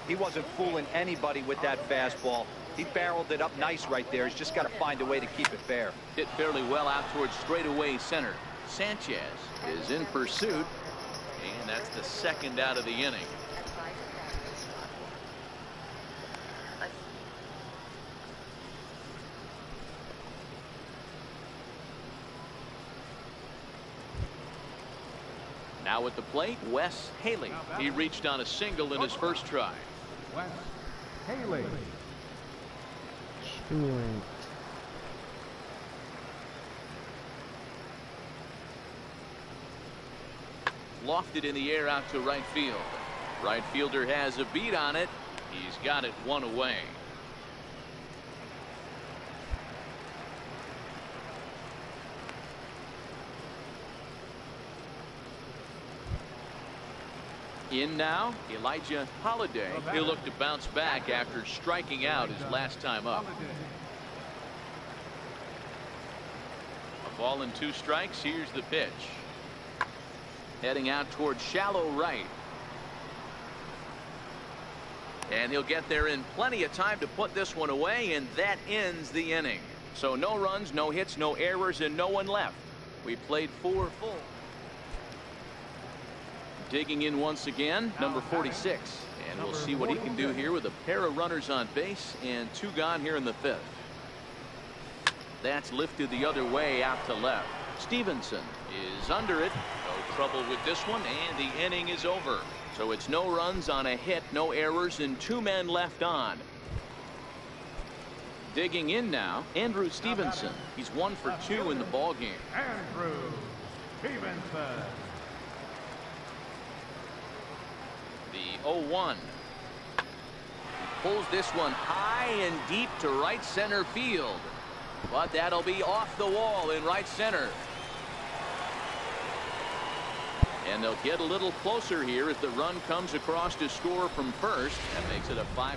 He wasn't fooling anybody with that fastball. He barreled it up nice right there. He's just got to find a way to keep it fair. Hit fairly well out towards straightaway center. Sanchez is in pursuit, and that's the second out of the inning. Now at the plate, Wes Haley. He reached on a single in his first try. Wes Haley. Lofted in the air out to right field. Right fielder has a beat on it. He's got it 1 away. In now, Elijah Holiday. He'll look to bounce back after striking out his last time up. A ball and 2 strikes. Here's the pitch. Heading out towards shallow right. And he'll get there in plenty of time to put this one away, and that ends the inning. So no runs, no hits, no errors, and no one left. We played 4 full. Digging in once again, number 46. And we'll see what he can do here with a pair of runners on base and 2 gone here in the 5th. That's lifted the other way out to left. Stevenson is under it. No trouble with this one, and the inning is over. So it's no runs on a hit, no errors, and 2 men left on. Digging in now, Andrew Stevenson. He's 1 for 2 in the ball game. Andrew Stevenson. The 0-1. Pulls this one high and deep to right center field. But that'll be off the wall in right center. And they'll get a little closer here as the run comes across to score from first. That makes it a 5-1.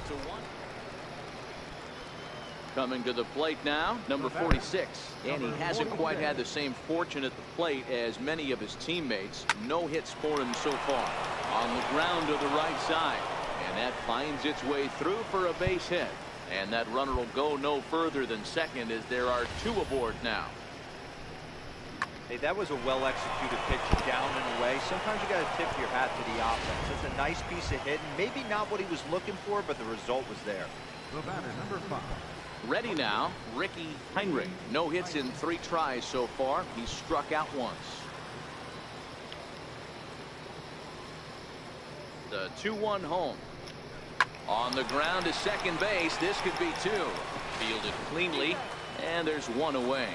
Coming to the plate now, number 46. And he hasn't quite had the same fortune at the plate as many of his teammates. No hits for him so far. On the ground to the right side. And that finds its way through for a base hit. And that runner will go no further than second as there are 2 aboard now. Hey, that was a well-executed pitch down and away. Sometimes you got to tip your hat to the offense. It's a nice piece of hitting. Maybe not what he was looking for, but the result was there. The batter, number 5. Ready now, Ricky Heinrich. No hits in 3 tries so far. He's struck out once. The 2-1 home. On the ground to second base. This could be 2. Fielded cleanly, and there's 1 away.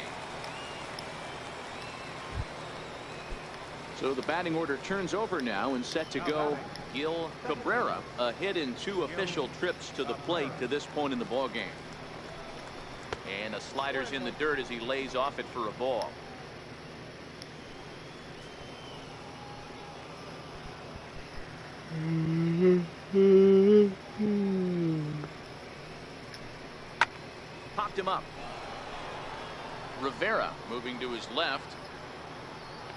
So the batting order turns over now and set to go Gil Cabrera, a hit in 2 official trips to the plate to this point in the ball game. And a slider's in the dirt as he lays off it for a ball. Popped him up. Rivera moving to his left.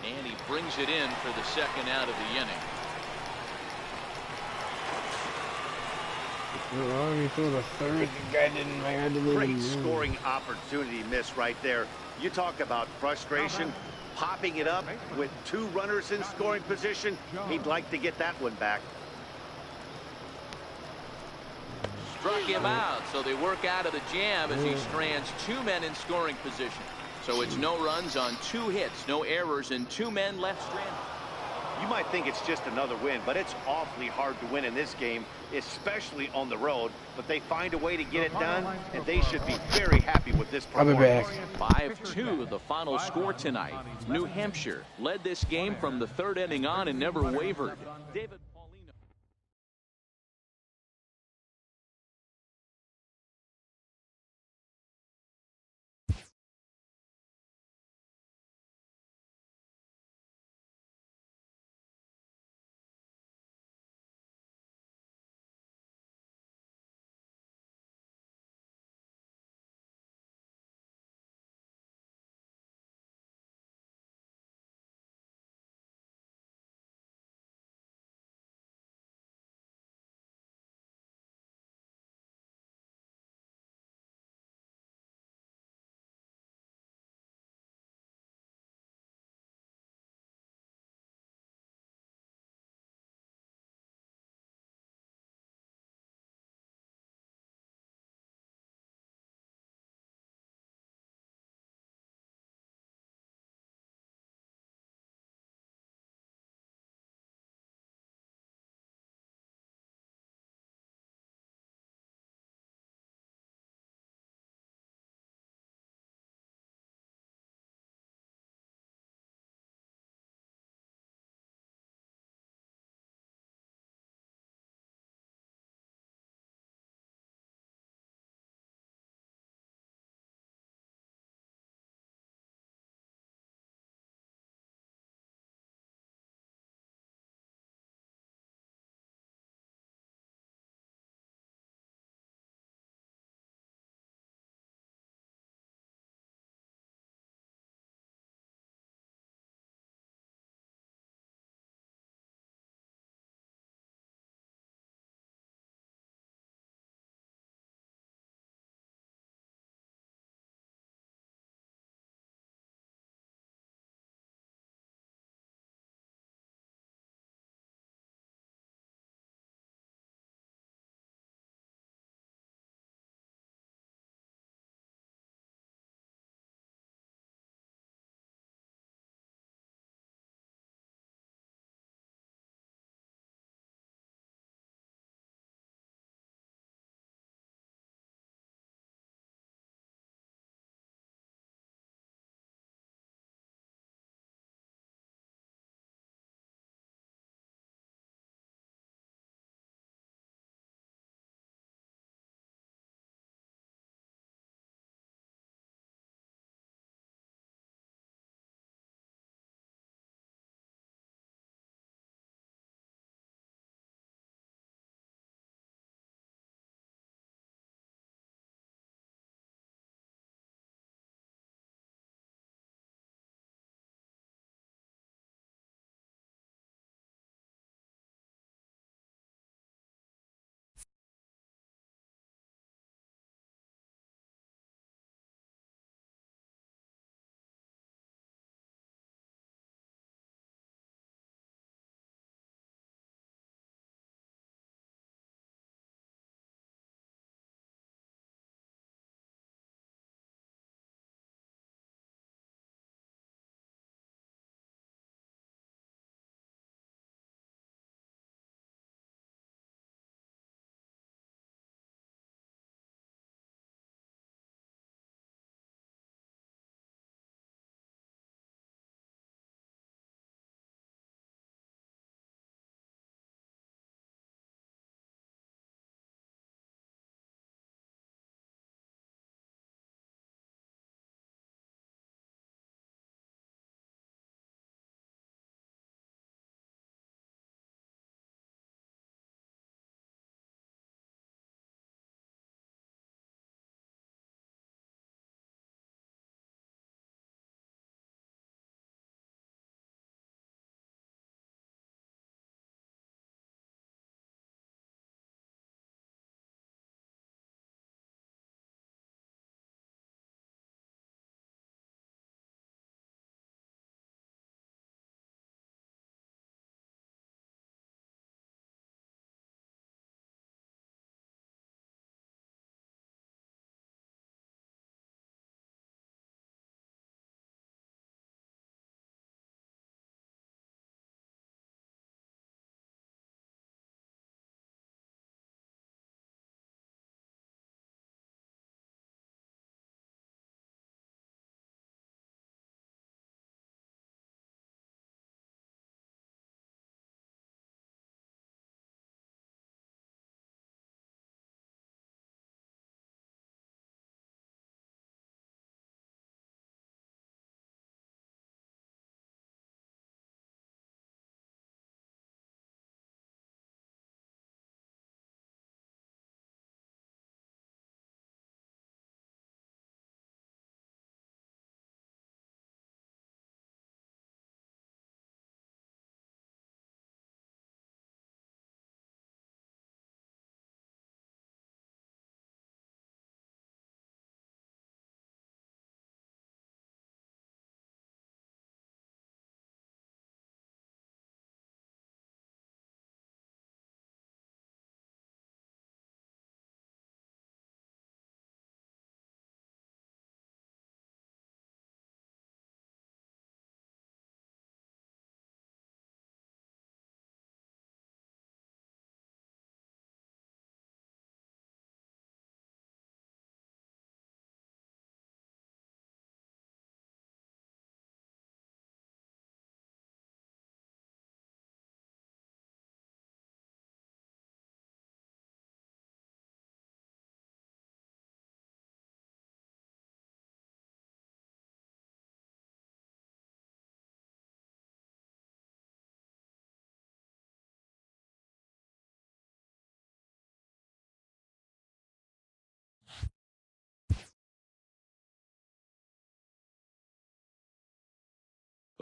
And he brings it in for the second out of the inning. Wrong for the third. The guy didn't Great scoring opportunity miss right there. You talk about frustration. Popping it up with 2 runners in scoring position. He'd like to get that one back. Struck him out, so they work out of the jam as he strands 2 men in scoring position. So it's no runs on 2 hits, no errors, and 2 men left stranded. You might think it's just another win, but it's awfully hard to win in this game, especially on the road. But they find a way to get it done, and they should be very happy with this I'll be performance. back. 5-2 the final score tonight. New Hampshire led this game from the 3rd inning on and never wavered. David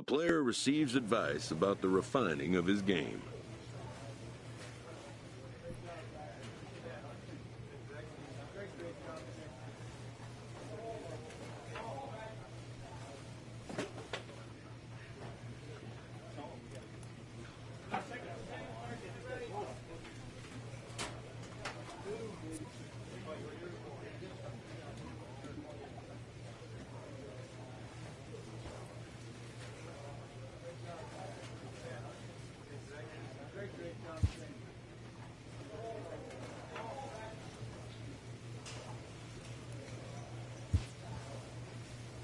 A player receives advice about the refining of his game.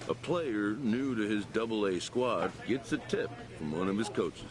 A player new to his Double-A squad gets a tip from one of his coaches.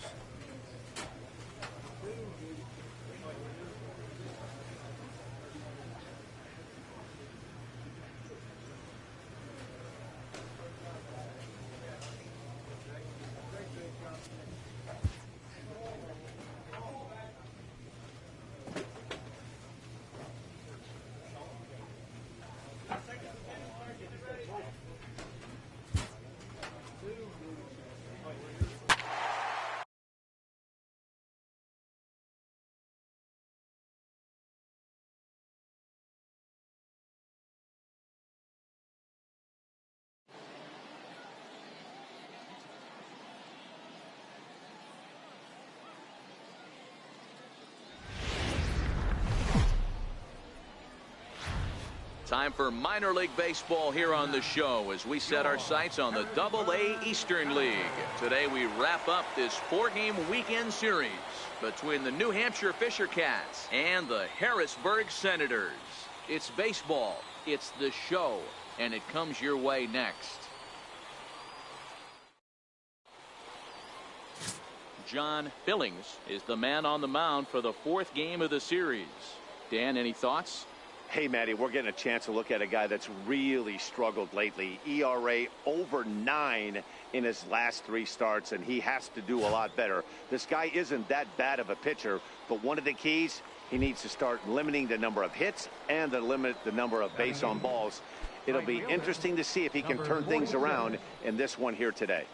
Time for minor league baseball here on the show as we set our sights on the Double-A Eastern League. Today we wrap up this 4-game weekend series between the New Hampshire Fisher Cats and the Harrisburg Senators. It's baseball, it's the show, and it comes your way next. John Billings is the man on the mound for the 4th game of the series. Dan, any thoughts? Hey, Matty, we're getting a chance to look at a guy that's really struggled lately. ERA over 9 in his last 3 starts, and he has to do a lot better. This guy isn't that bad of a pitcher, but one of the keys, he needs to start limiting the number of hits and to limit the number of base on balls. It'll be interesting to see if he can turn things around in this one here today.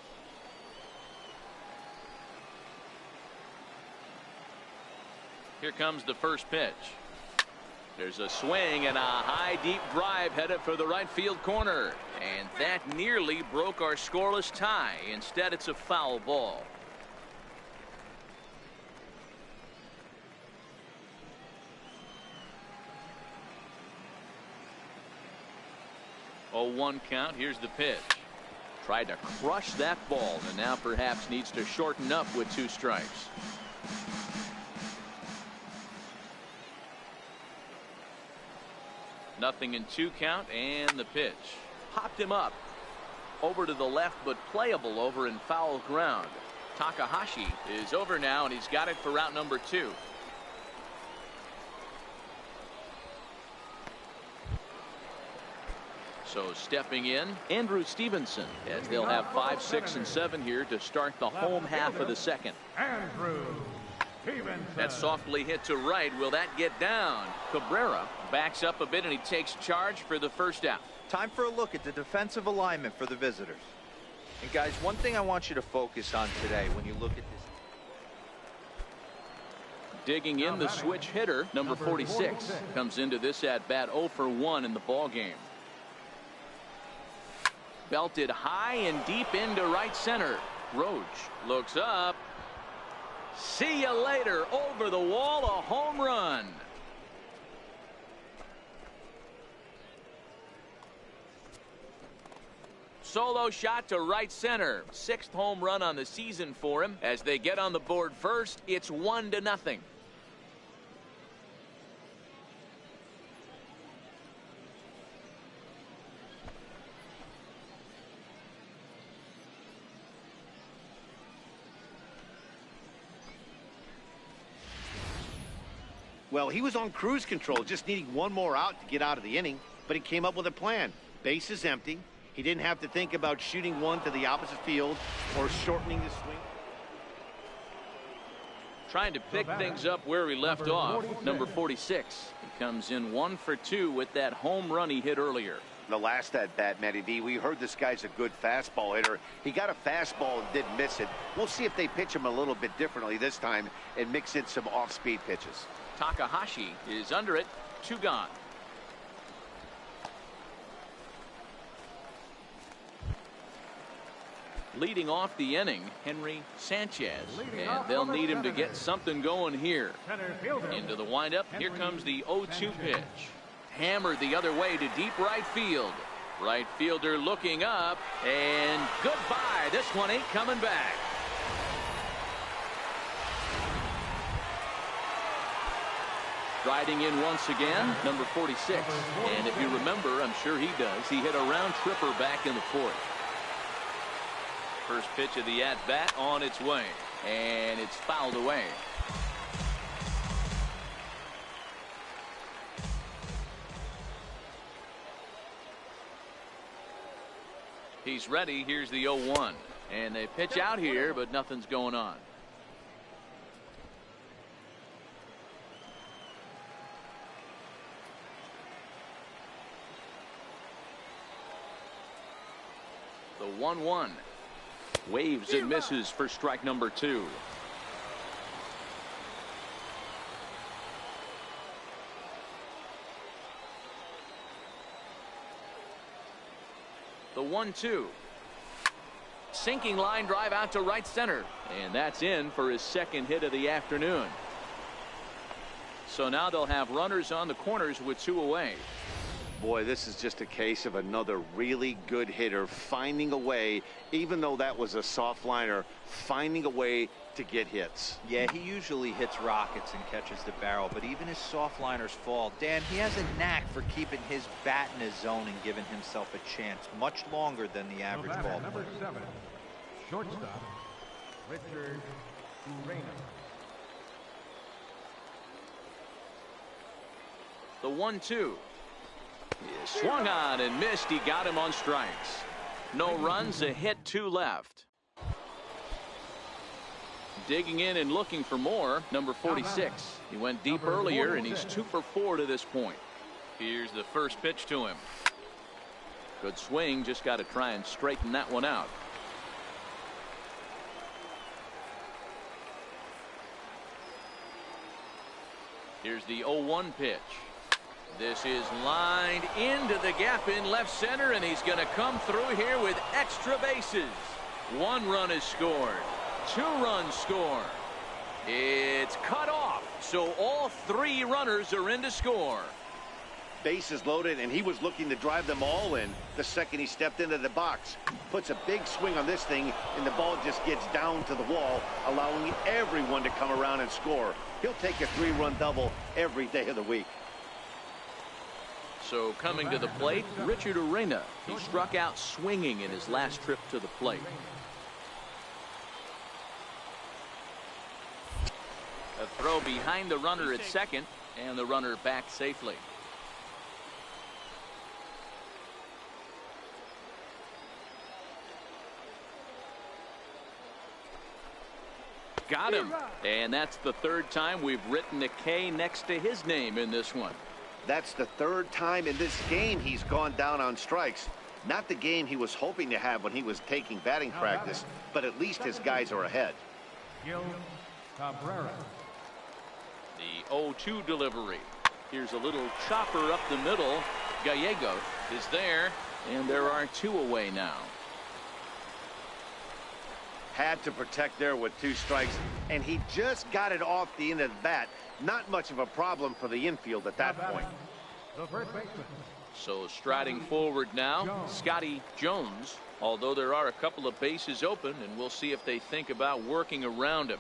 Here comes the first pitch. There's a swing and a high deep drive headed for the right field corner, and that nearly broke our scoreless tie. Instead, it's a foul ball. Oh, 1 count. Here's the pitch. Tried to crush that ball, and now perhaps needs to shorten up with 2 strikes. Nothing in 2 count, and the pitch. Popped him up. Over to the left, but playable over in foul ground. Takahashi is over now, and he's got it for out number 2. So stepping in, Andrew Stevenson, as they'll have 5, 6, and 7 here to start the home half of the second. Andrew Stevenson. That softly hit to right. Will that get down? Cabrera backs up a bit, and he takes charge for the first out. Time for a look at the defensive alignment for the visitors. And guys, one thing I want you to focus on today when you look at this. Digging in, the switch hitter, number 46, comes into this at bat 0 for 1 in the ball game. Belted high and deep into right center. Roach looks up. See you later. Over the wall, a home run. Solo shot to right center. 6th home run on the season for him. As they get on the board first, it's 1-0. Well, he was on cruise control, just needing 1 more out to get out of the inning, but he came up with a plan. Base is empty. He didn't have to think about shooting one to the opposite field or shortening the swing. Trying to pick things up where he left off. Number 46. He comes in 1 for 2 with that home run he hit earlier. The last at bat, Matty V, we heard this guy's a good fastball hitter. He got a fastball and didn't miss it. We'll see if they pitch him a little bit differently this time and mix in some off-speed pitches. Takahashi is under it. 2 gone. Leading off the inning, Henry Sanchez, and they'll need him to get something going here. Into the windup, here comes the 0-2 pitch. Hammered the other way to deep right field. Right fielder looking up, and goodbye. This one ain't coming back. Riding in once again, number 46. And if you remember, I'm sure he does, he hit a round tripper back in the 4th. First pitch of the at-bat on its way, and it's fouled away. He's ready. Here's the 0-1. And they pitch out here, but nothing's going on. The 1-1. Waves and misses for strike number 2. The 1-2. Sinking line drive out to right center. And that's in for his second hit of the afternoon. So now they'll have runners on the corners with 2 away. Boy, this is just a case of another really good hitter finding a way, even though that was a soft liner, finding a way to get hits. Yeah, he usually hits rockets and catches the barrel, but even his soft liners fall. Dan, he has a knack for keeping his bat in his zone and giving himself a chance much longer than the average ball player. Number 7, shortstop, Richard Urena. The 1-2. Swung on and missed. He got him on strikes. No runs, a hit, 2 left. Digging in and looking for more, number 46. He went deep earlier, and he's 2 for 4 to this point. Here's the first pitch to him. Good swing, just got to try and straighten that one out. Here's the 0-1 pitch. This is lined into the gap in left center, and he's going to come through here with extra bases. 1 run is scored. 2 runs score. It's cut off, so all 3 runners are in to score. Bases loaded, and he was looking to drive them all in the second he stepped into the box. Puts a big swing on this thing, and the ball just gets down to the wall, allowing everyone to come around and score. He'll take a 3-run double every day of the week. So coming to the plate, Richard Urena. He struck out swinging in his last trip to the plate. A throw behind the runner at second, and the runner back safely. Got him. And that's the 3rd time we've written a K next to his name in this one. That's the 3rd time in this game he's gone down on strikes. Not the game he was hoping to have when he was taking batting practice, but at least his guys are ahead. Gil Cabrera. The 0-2 delivery. Here's a little chopper up the middle. Gallegos is there, and there are 2 away now. Had to protect there with 2 strikes, and he just got it off the end of the bat. Not much of a problem for the infield at that point. The first baseman. So striding forward now, Scotty Jones. Although there are a couple of bases open, and we'll see if they think about working around him.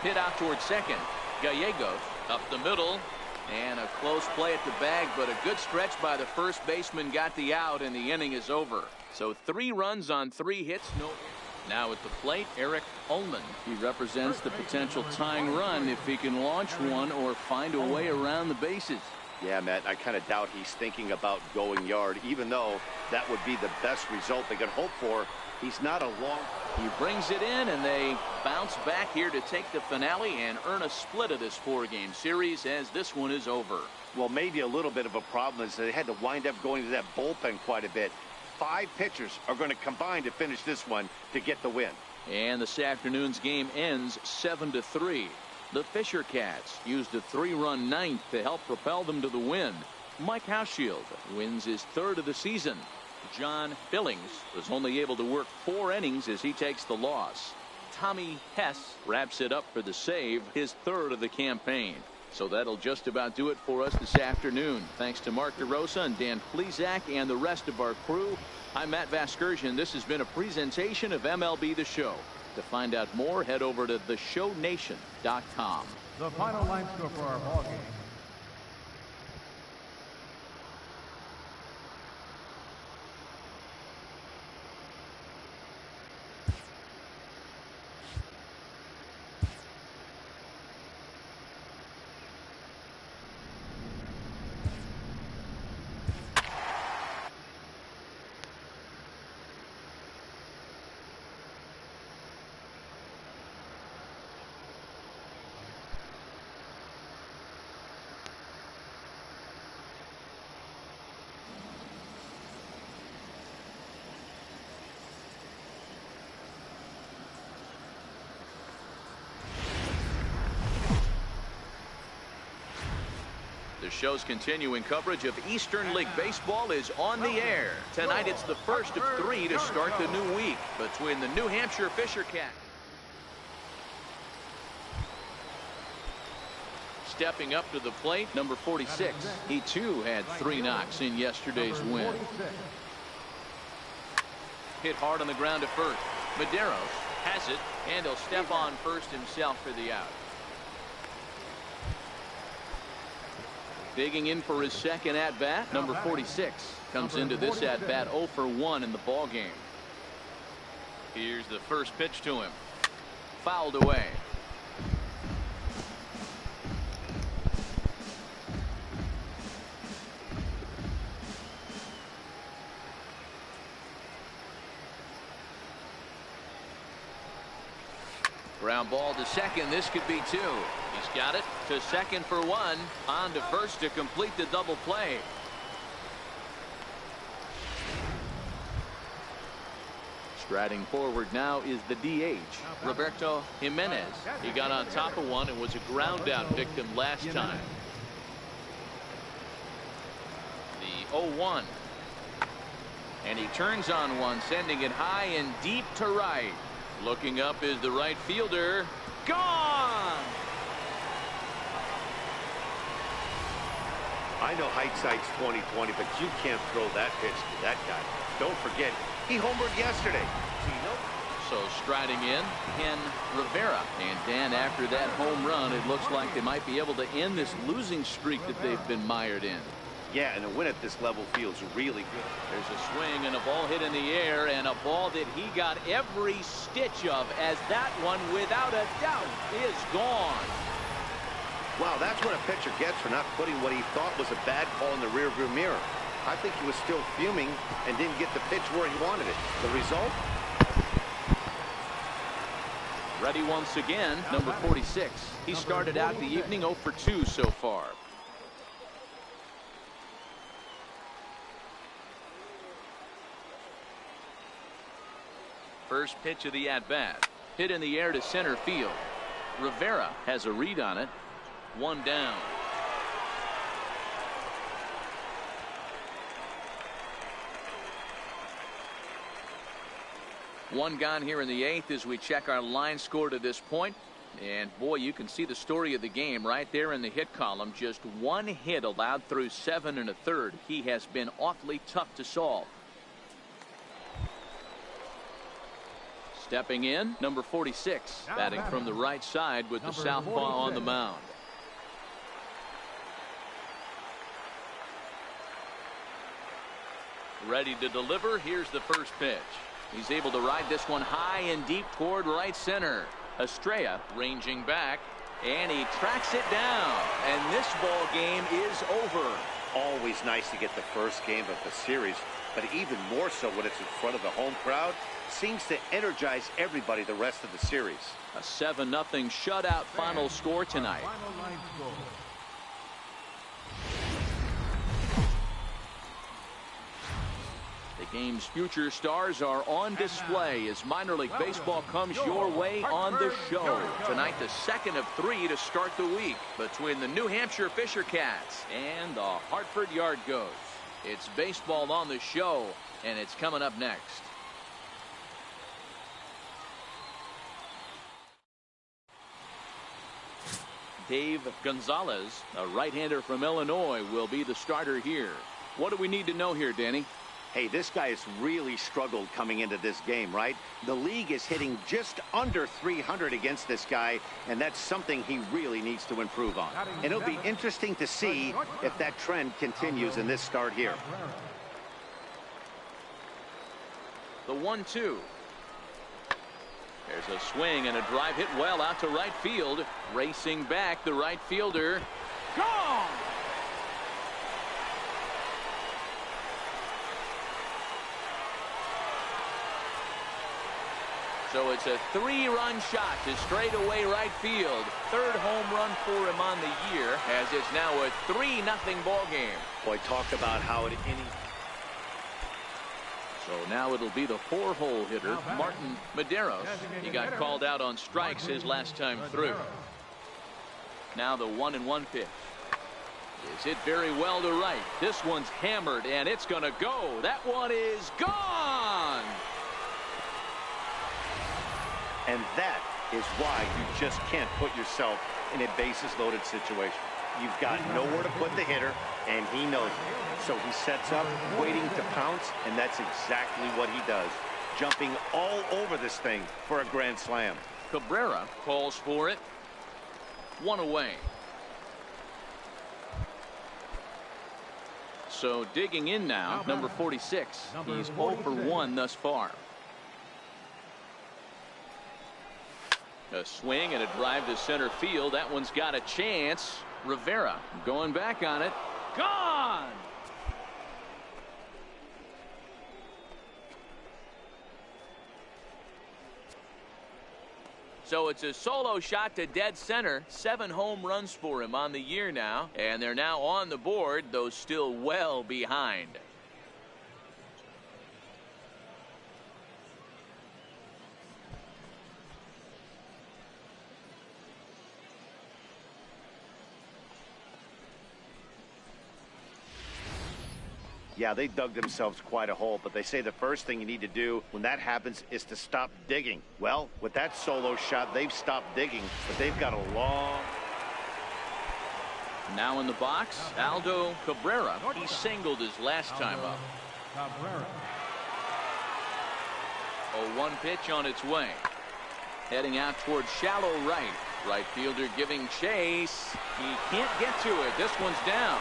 Hit out towards second. Gallegos up the middle, and a close play at the bag, but a good stretch by the first baseman got the out, and the inning is over. So 3 runs on 3 hits. Now at the plate, Eric Ullman. He represents the potential tying run if he can launch one or find a way around the bases. Yeah, Matt, I kind of doubt he's thinking about going yard, even though that would be the best result they could hope for He's not a long... He brings it in, and they bounce back here to take the finale and earn a split of this 4-game series as this one is over. Well, maybe a little bit of a problem is they had to wind up going to that bullpen quite a bit. 5 pitchers are going to combine to finish this one to get the win. And this afternoon's game ends 7-3. The Fisher Cats used a 3-run ninth to help propel them to the win. Mike Hauschild wins his 3rd of the season. John Billings was only able to work 4 innings as he takes the loss. Tommy Hess wraps it up for the save, his 3rd of the campaign. So that'll just about do it for us this afternoon. Thanks to Mark DeRosa and Dan Plesac and the rest of our crew. I'm Matt Vasgersian. This has been a presentation of MLB The Show. To find out more, head over to theshownation.com. The final line score for our ball game. The show's continuing coverage of Eastern League Baseball is on the air. Tonight it's the first of 3 to start the new week between the New Hampshire Fisher Cats. Stepping up to the plate, number 46. He too had 3 knocks in yesterday's win. Hit hard on the ground at first. Medeiros has it, and he'll step on first himself for the out. Digging in for his 2nd at-bat, number 46 comes into this at-bat 0 for 1 in the ball game. Here's the first pitch to him. Fouled away. Ground ball to second. This could be 2. He's got it to second for 1. On to first to complete the double play. Striding forward now is the DH, Roberto Jimenez. He got on top of one and was a ground out victim last time. The 0-1. And he turns on one, sending it high and deep to right. Looking up is the right fielder. Gone! I know hindsight's 20/20, but you can't throw that pitch to that guy. Don't forget, he homered yesterday. So striding in, Ken Rivera. And Dan, after that home run, it looks like they might be able to end this losing streak that they've been mired in. Yeah, and a win at this level feels really good. There's a swing and a ball hit in the air, and a ball that he got every stitch of, as that one, without a doubt, is gone. Wow, that's what a pitcher gets for not putting what he thought was a bad call in the rearview mirror. I think he was still fuming and didn't get the pitch where he wanted it. The result? Ready once again, number 46. He started out the evening 0 for 2 so far. First pitch of the at-bat. Hit in the air to center field. Rivera has a read on it. 1 down. One gone here in the 8th as we check our line score to this point. And boy, you can see the story of the game right there in the hit column. Just 1 hit allowed through 7 1/3. He has been awfully tough to solve. Stepping in, number 46, batting from the right side with the southpaw on the mound. Ready to deliver. Here's the first pitch. He's able to ride this one high and deep toward right center. Estrella ranging back, and he tracks it down. And this ball game is over. Always nice to get the first game of the series but even more so when it's in front of the home crowd. Seems to energize everybody the rest of the series. A 7-0 shutout final score tonight. Final line score. The game's future stars are on display as minor league baseball comes your way on the show. Tonight, the second of 3 to start the week between the New Hampshire Fisher Cats and the Hartford Yard Goats. It's baseball on the show, and it's coming up next. Dave Gonzalez, a right-hander from Illinois, will be the starter here. What do we need to know here, Danny? Hey, this guy has really struggled coming into this game, right? The league is hitting just under 300 against this guy, and that's something he really needs to improve on. And it'll be interesting to see if that trend continues in this start here. The 1-2. There's a swing and a drive hit well out to right field. Racing back, the right fielder. Gone! So it's a 3-run shot to straightaway right field. Third home run for him on the year, as it's now a 3-0 ball game. Boy, talk about how it any. So now it'll be the 4-hole hitter, Martin Medeiros. He got called out on strikes his last time through. Now the 1-1 pitch. Is hit very well to right. This one's hammered, and it's going to go. That one is gone! And that is why you just can't put yourself in a bases-loaded situation. You've got nowhere to put the hitter, and he knows it. So he sets up, waiting to pounce, and that's exactly what he does. Jumping all over this thing for a grand slam. Cabrera calls for it. 1 away. So digging in now, number 46. He's 0 for 1 thus far. A swing and a drive to center field. That one's got a chance. Rivera going back on it. Gone! So it's a solo shot to dead center. 7 home runs for him on the year now. And they're now on the board, though still well behind. Yeah, they dug themselves quite a hole, but they say the first thing you need to do when that happens is to stop digging. Well, with that solo shot, they've stopped digging, but they've got a long... Now in the box, Aldo Cabrera. He singled his last time up. Cabrera. 0-1 pitch on its way. Heading out towards shallow right. Right fielder giving chase. He can't get to it. This one's down.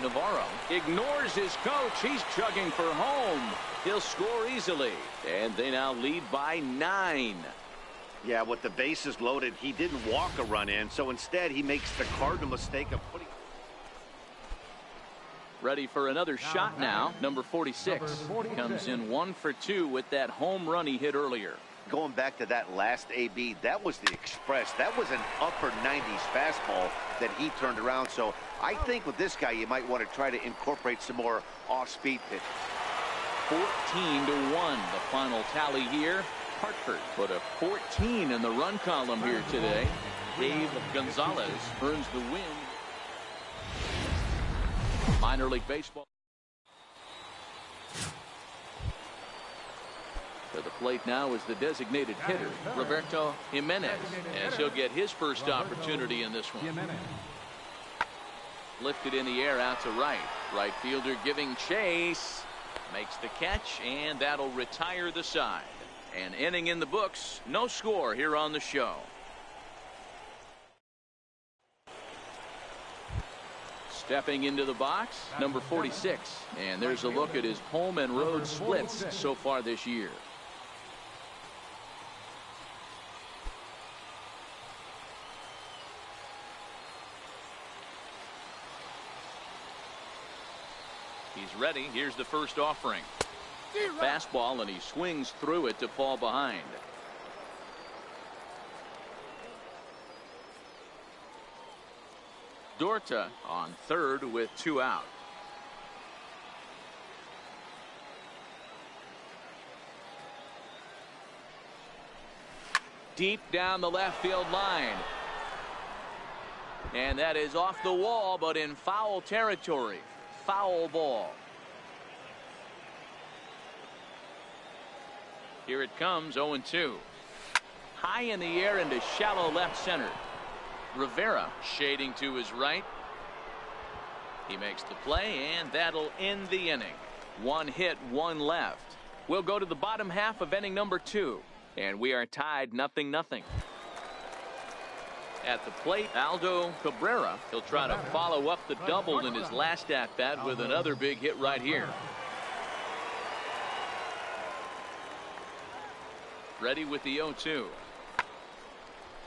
Navarro ignores his coach. He's chugging for home. He'll score easily. And they now lead by 9. Yeah, with the bases loaded, he didn't walk a run in, so instead he makes the cardinal mistake of putting... Ready for another shot now. Number 46 comes in 1 for 2 with that home run he hit earlier. Going back to that last AB, that was the express. That was an upper 90s fastball that he turned around. So I think with this guy, you might want to try to incorporate some more off-speed pitch. 14-1, the final tally here. Hartford put a 14 in the run column here today. Dave Gonzalez earns the win. Minor League Baseball. To the plate now is the designated hitter, Roberto Jimenez, as he'll get his first opportunity in this one. Lifted in the air out to right. Right fielder giving chase. Makes the catch, and that'll retire the side. An inning in the books. No score here on the show. Stepping into the box, number 46. And there's a look at his home and road splits so far this year. He's ready. Here's the first offering. Fastball, and he swings through it to fall behind. Dorta on third with 2 out. Deep down the left field line. And that is off the wall, but in foul territory. Foul ball. Here it comes, 0-2. High in the air into shallow left center. Rivera shading to his right. He makes the play, and that'll end the inning. 1 hit, 1 left. We'll go to the bottom half of inning number 2, and we are tied 0-0. At the plate, Aldo Cabrera. He'll try to follow up the double in his last at-bat with another big hit right here. Ready with the 0-2.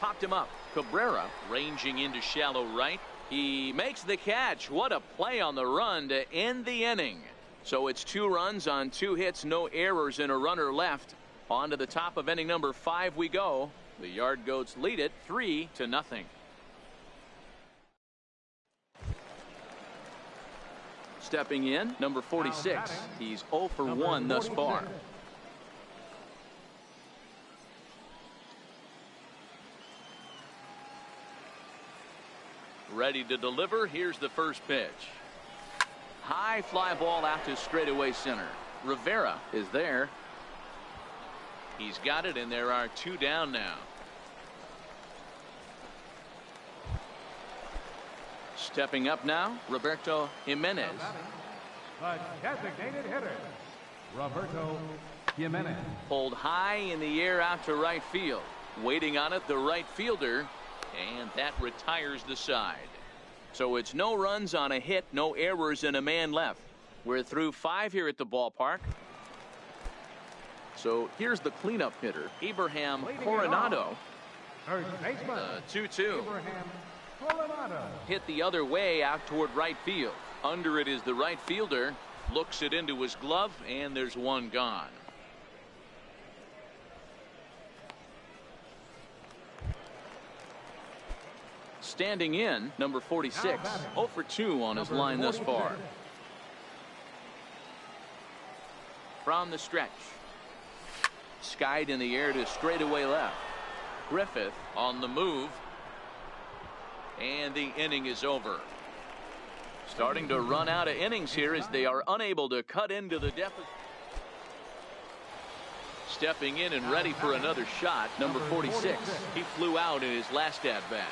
Popped him up. Cabrera ranging into shallow right. He makes the catch. What a play on the run to end the inning. So it's 2 runs on 2 hits, no errors, and a runner left. On to the top of inning number 5 we go. The Yard Goats lead it 3-0. Stepping in, number 46. He's 0 for 1 thus far. Ready to deliver. Here's the first pitch. High fly ball out to straightaway center. Rivera is there. He's got it, and there are 2 down now. Stepping up now, Roberto Jimenez. The designated hitter, Roberto Jimenez. Pulled high in the air out to right field. Waiting on it, the right fielder, and that retires the side. So it's no runs on a hit, no errors, and a man left. We're through 5 here at the ballpark. So here's the cleanup hitter, Abraham Coronado. First baseman, 2-2. Abraham Coronado. Hit the other way out toward right field. Under it is the right fielder. Looks it into his glove, and there's 1 gone. Standing in, number 46. 0 for 2 on his line thus far. From the stretch. Skied in the air to straightaway left. Griffith on the move. And the inning is over. Starting to run out of innings here as they are unable to cut into the deficit. Stepping in and ready for another shot, number 46. He flew out in his last at-bat.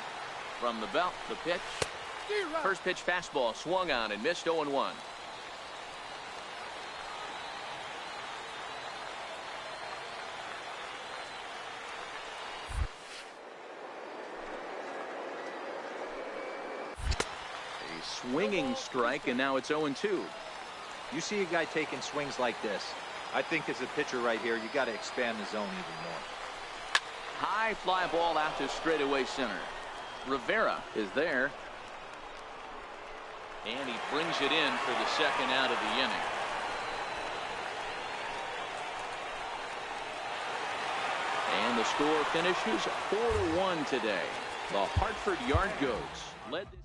From the belt, the pitch. First pitch fastball swung on and missed. 0-1. A swinging strike, and now it's 0-2. You see a guy taking swings like this. I think as a pitcher right here, you got to expand the zone even more. High fly ball out to straightaway center. Rivera is there. And he brings it in for the second out of the inning. And the score finishes 4-1 today. The Hartford Yard Goats led this.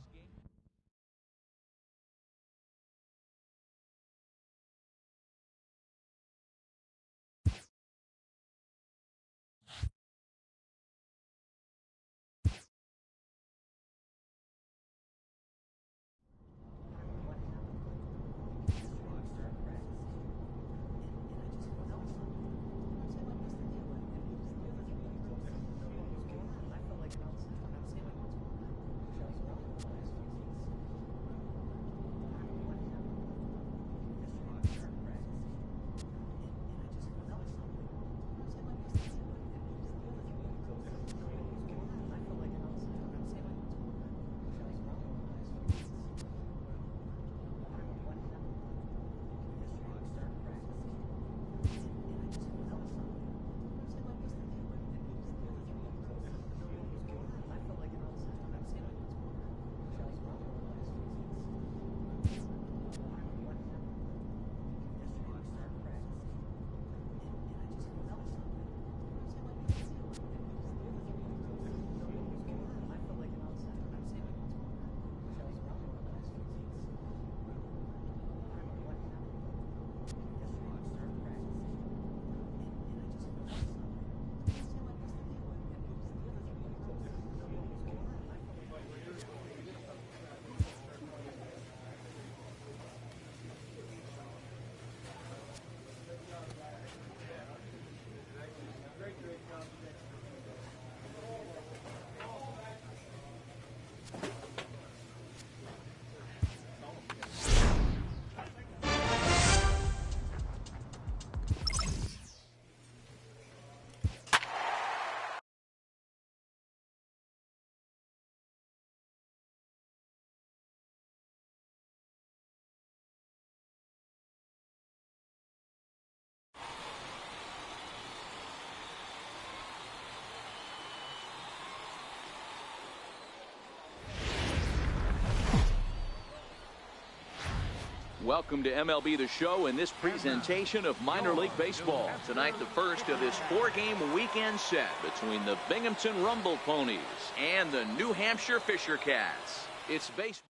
Welcome to MLB The Show and this presentation of minor league baseball. Tonight, the first of this 4-game weekend set between the Binghamton Rumble Ponies and the New Hampshire Fisher Cats. It's baseball.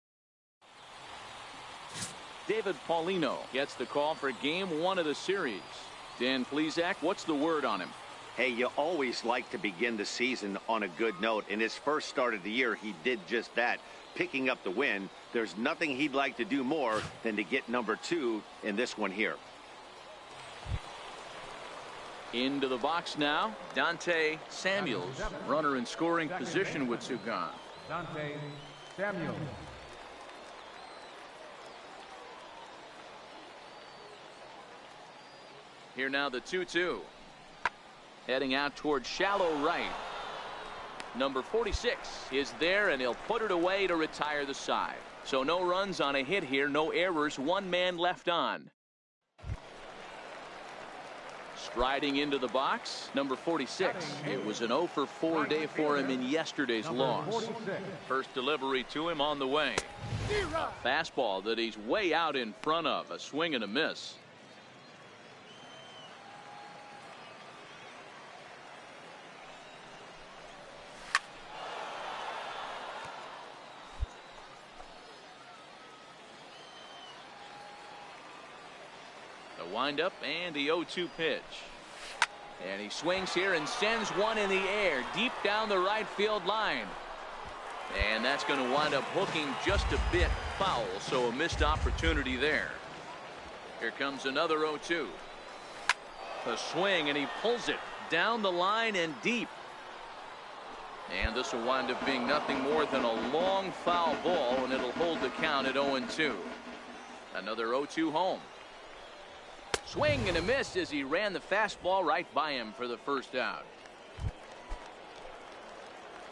David Paulino gets the call for game 1 of the series. Dan Plesac, what's the word on him? Hey, you always like to begin the season on a good note. In his first start of the year, he did just that, picking up the win. There's nothing he'd like to do more than to get number 2 in this one here. Into the box now, Dante Samuels, runner in scoring position with 2 gone. Dante Samuels. Here now the 2-2. Heading out toward shallow right. Number 46 is there, and he'll put it away to retire the side. So no runs on a hit here, no errors, 1 man left on. Striding into the box, number 46. It was an 0 for 4 day for him in yesterday's loss. First delivery to him on the way. A fastball that he's way out in front of, a swing and a miss. Windup and the 0-2 pitch. And he swings here and sends one in the air deep down the right field line. And that's going to wind up hooking just a bit foul, so a missed opportunity there. Here comes another 0-2. A swing, and he pulls it down the line and deep. And this will wind up being nothing more than a long foul ball, and it'll hold the count at 0-2. Another 0-2 home. Swing and a miss as he ran the fastball right by him for the first out.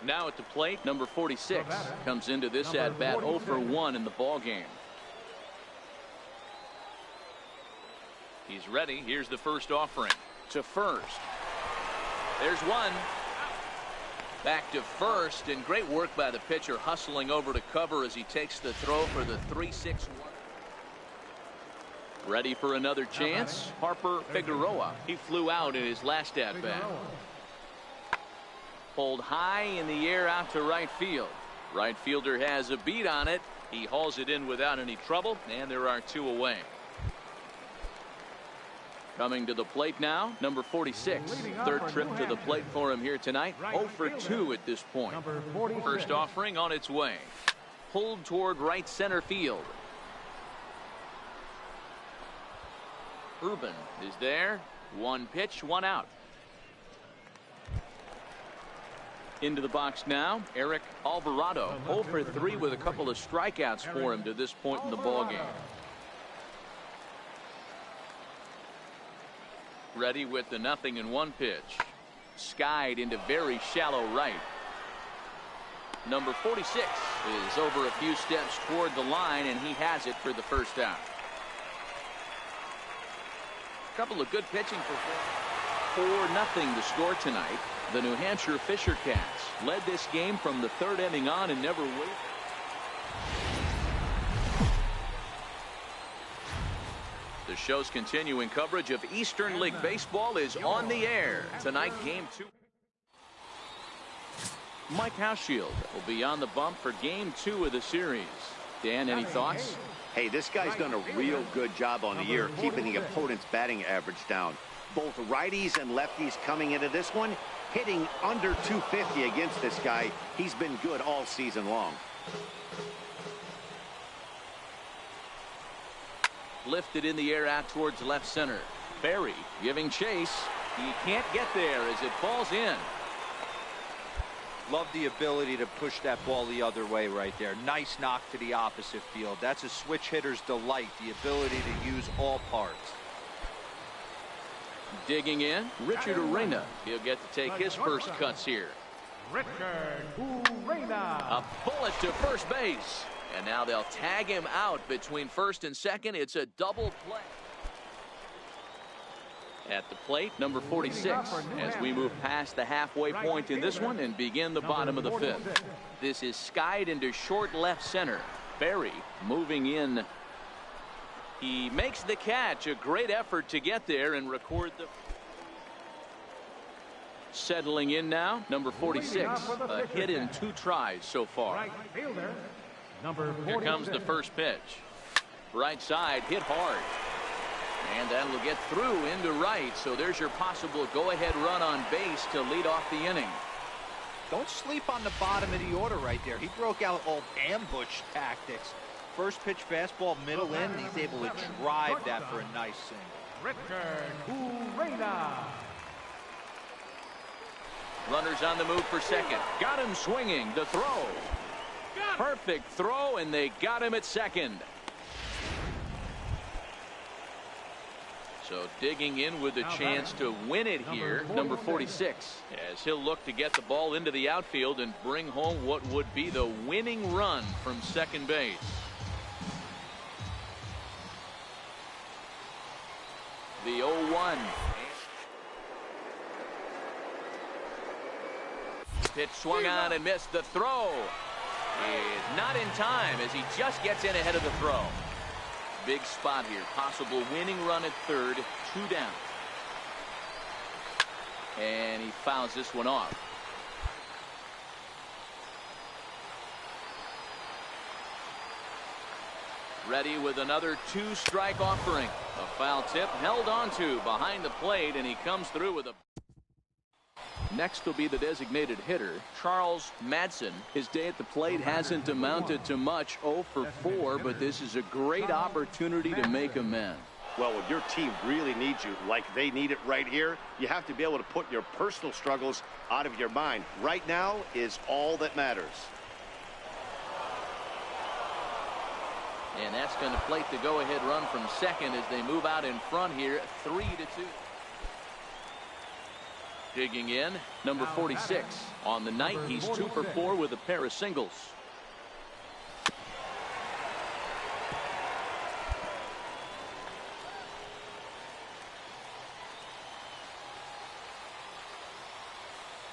Now at the plate, number 46 comes into this at bat 0 for 1 in the ball game. He's ready. Here's the first offering to first. There's one. Back to first, and great work by the pitcher hustling over to cover as he takes the throw for the 3-6-1. Ready for another chance. Harper Figueroa. He flew out in his last at bat. Pulled high in the air out to right field. Right fielder has a beat on it. He hauls it in without any trouble, and there are 2 away. Coming to the plate now, number 46. Third trip to the plate for him here tonight. 0 for 2 at this point. First offering on its way. Pulled toward right center field. Urban is there. 1 pitch, 1 out. Into the box now, Eric Alvarado. 0 for 3 with a couple of strikeouts for him to this point in the ballgame. Ready with the 0-1 pitch. Skied into very shallow right. Number 46 is over a few steps toward the line, and he has it for the first out. Couple of good pitching for 4-0 the score tonight. The New Hampshire Fisher Cats led this game from the 3rd inning on and never wavered. The show's continuing coverage of Eastern League Baseball is on the air. Tonight, game 2. Mike Hauschild will be on the bump for game 2 of the series. Dan, any thoughts? Hey, this guy's done a real good job on the year keeping the opponent's batting average down. Both righties and lefties coming into this one, hitting under 250 against this guy. He's been good all season long. Lifted in the air out towards left center. Berry giving chase. He can't get there as it falls in. Love the ability to push that ball the other way right there. Nice knock to the opposite field. That's a switch hitter's delight, the ability to use all parts. Digging in, Richard Urena. He'll get to take his first cuts here. Richard Urena. A bullet to first base. And now they'll tag him out between first and second. It's a double play. At the plate, number 46, as we move past the halfway point in this one and begin the bottom of the 5th. This is skied into short left center. Berry moving in He makes the catch. A great effort to get there and record the. Settling in now, number 46. A hit in 2 tries so far. Right fielder, number 46. Here comes the first pitch. Right side, hit hard. And that will get through into right. So there's your possible go-ahead run on base to lead off the inning. Don't sleep on the bottom of the order right there. He broke out old ambush tactics. First pitch fastball, middle in, and he's able to drive that for a nice single. Richard Urena. Runners on the move for second. Got him swinging. The throw. Perfect throw, and they got him at second. So digging in with a chance to win it here, number 46, as he'll look to get the ball into the outfield and bring home what would be the winning run from second base. The 0-1. Pitch swung on and missed. The throw is not in time as he just gets in ahead of the throw. Big spot here. Possible winning run at third. 2 down. And he fouls this one off. Ready with another 2-strike offering. A foul tip held onto behind the plate, and he comes through with a. Next will be the designated hitter, Charles Madsen. His day at the plate hasn't amounted to much, 0 for 4, but this is a great opportunity to make amends. Well, when your team really needs you, like they need it right here, you have to be able to put your personal struggles out of your mind. Right now is all that matters. And that's going to plate the go-ahead run from second as they move out in front here, 3-2. Digging in, number 46. On the night, he's 2 for 4 with a pair of singles.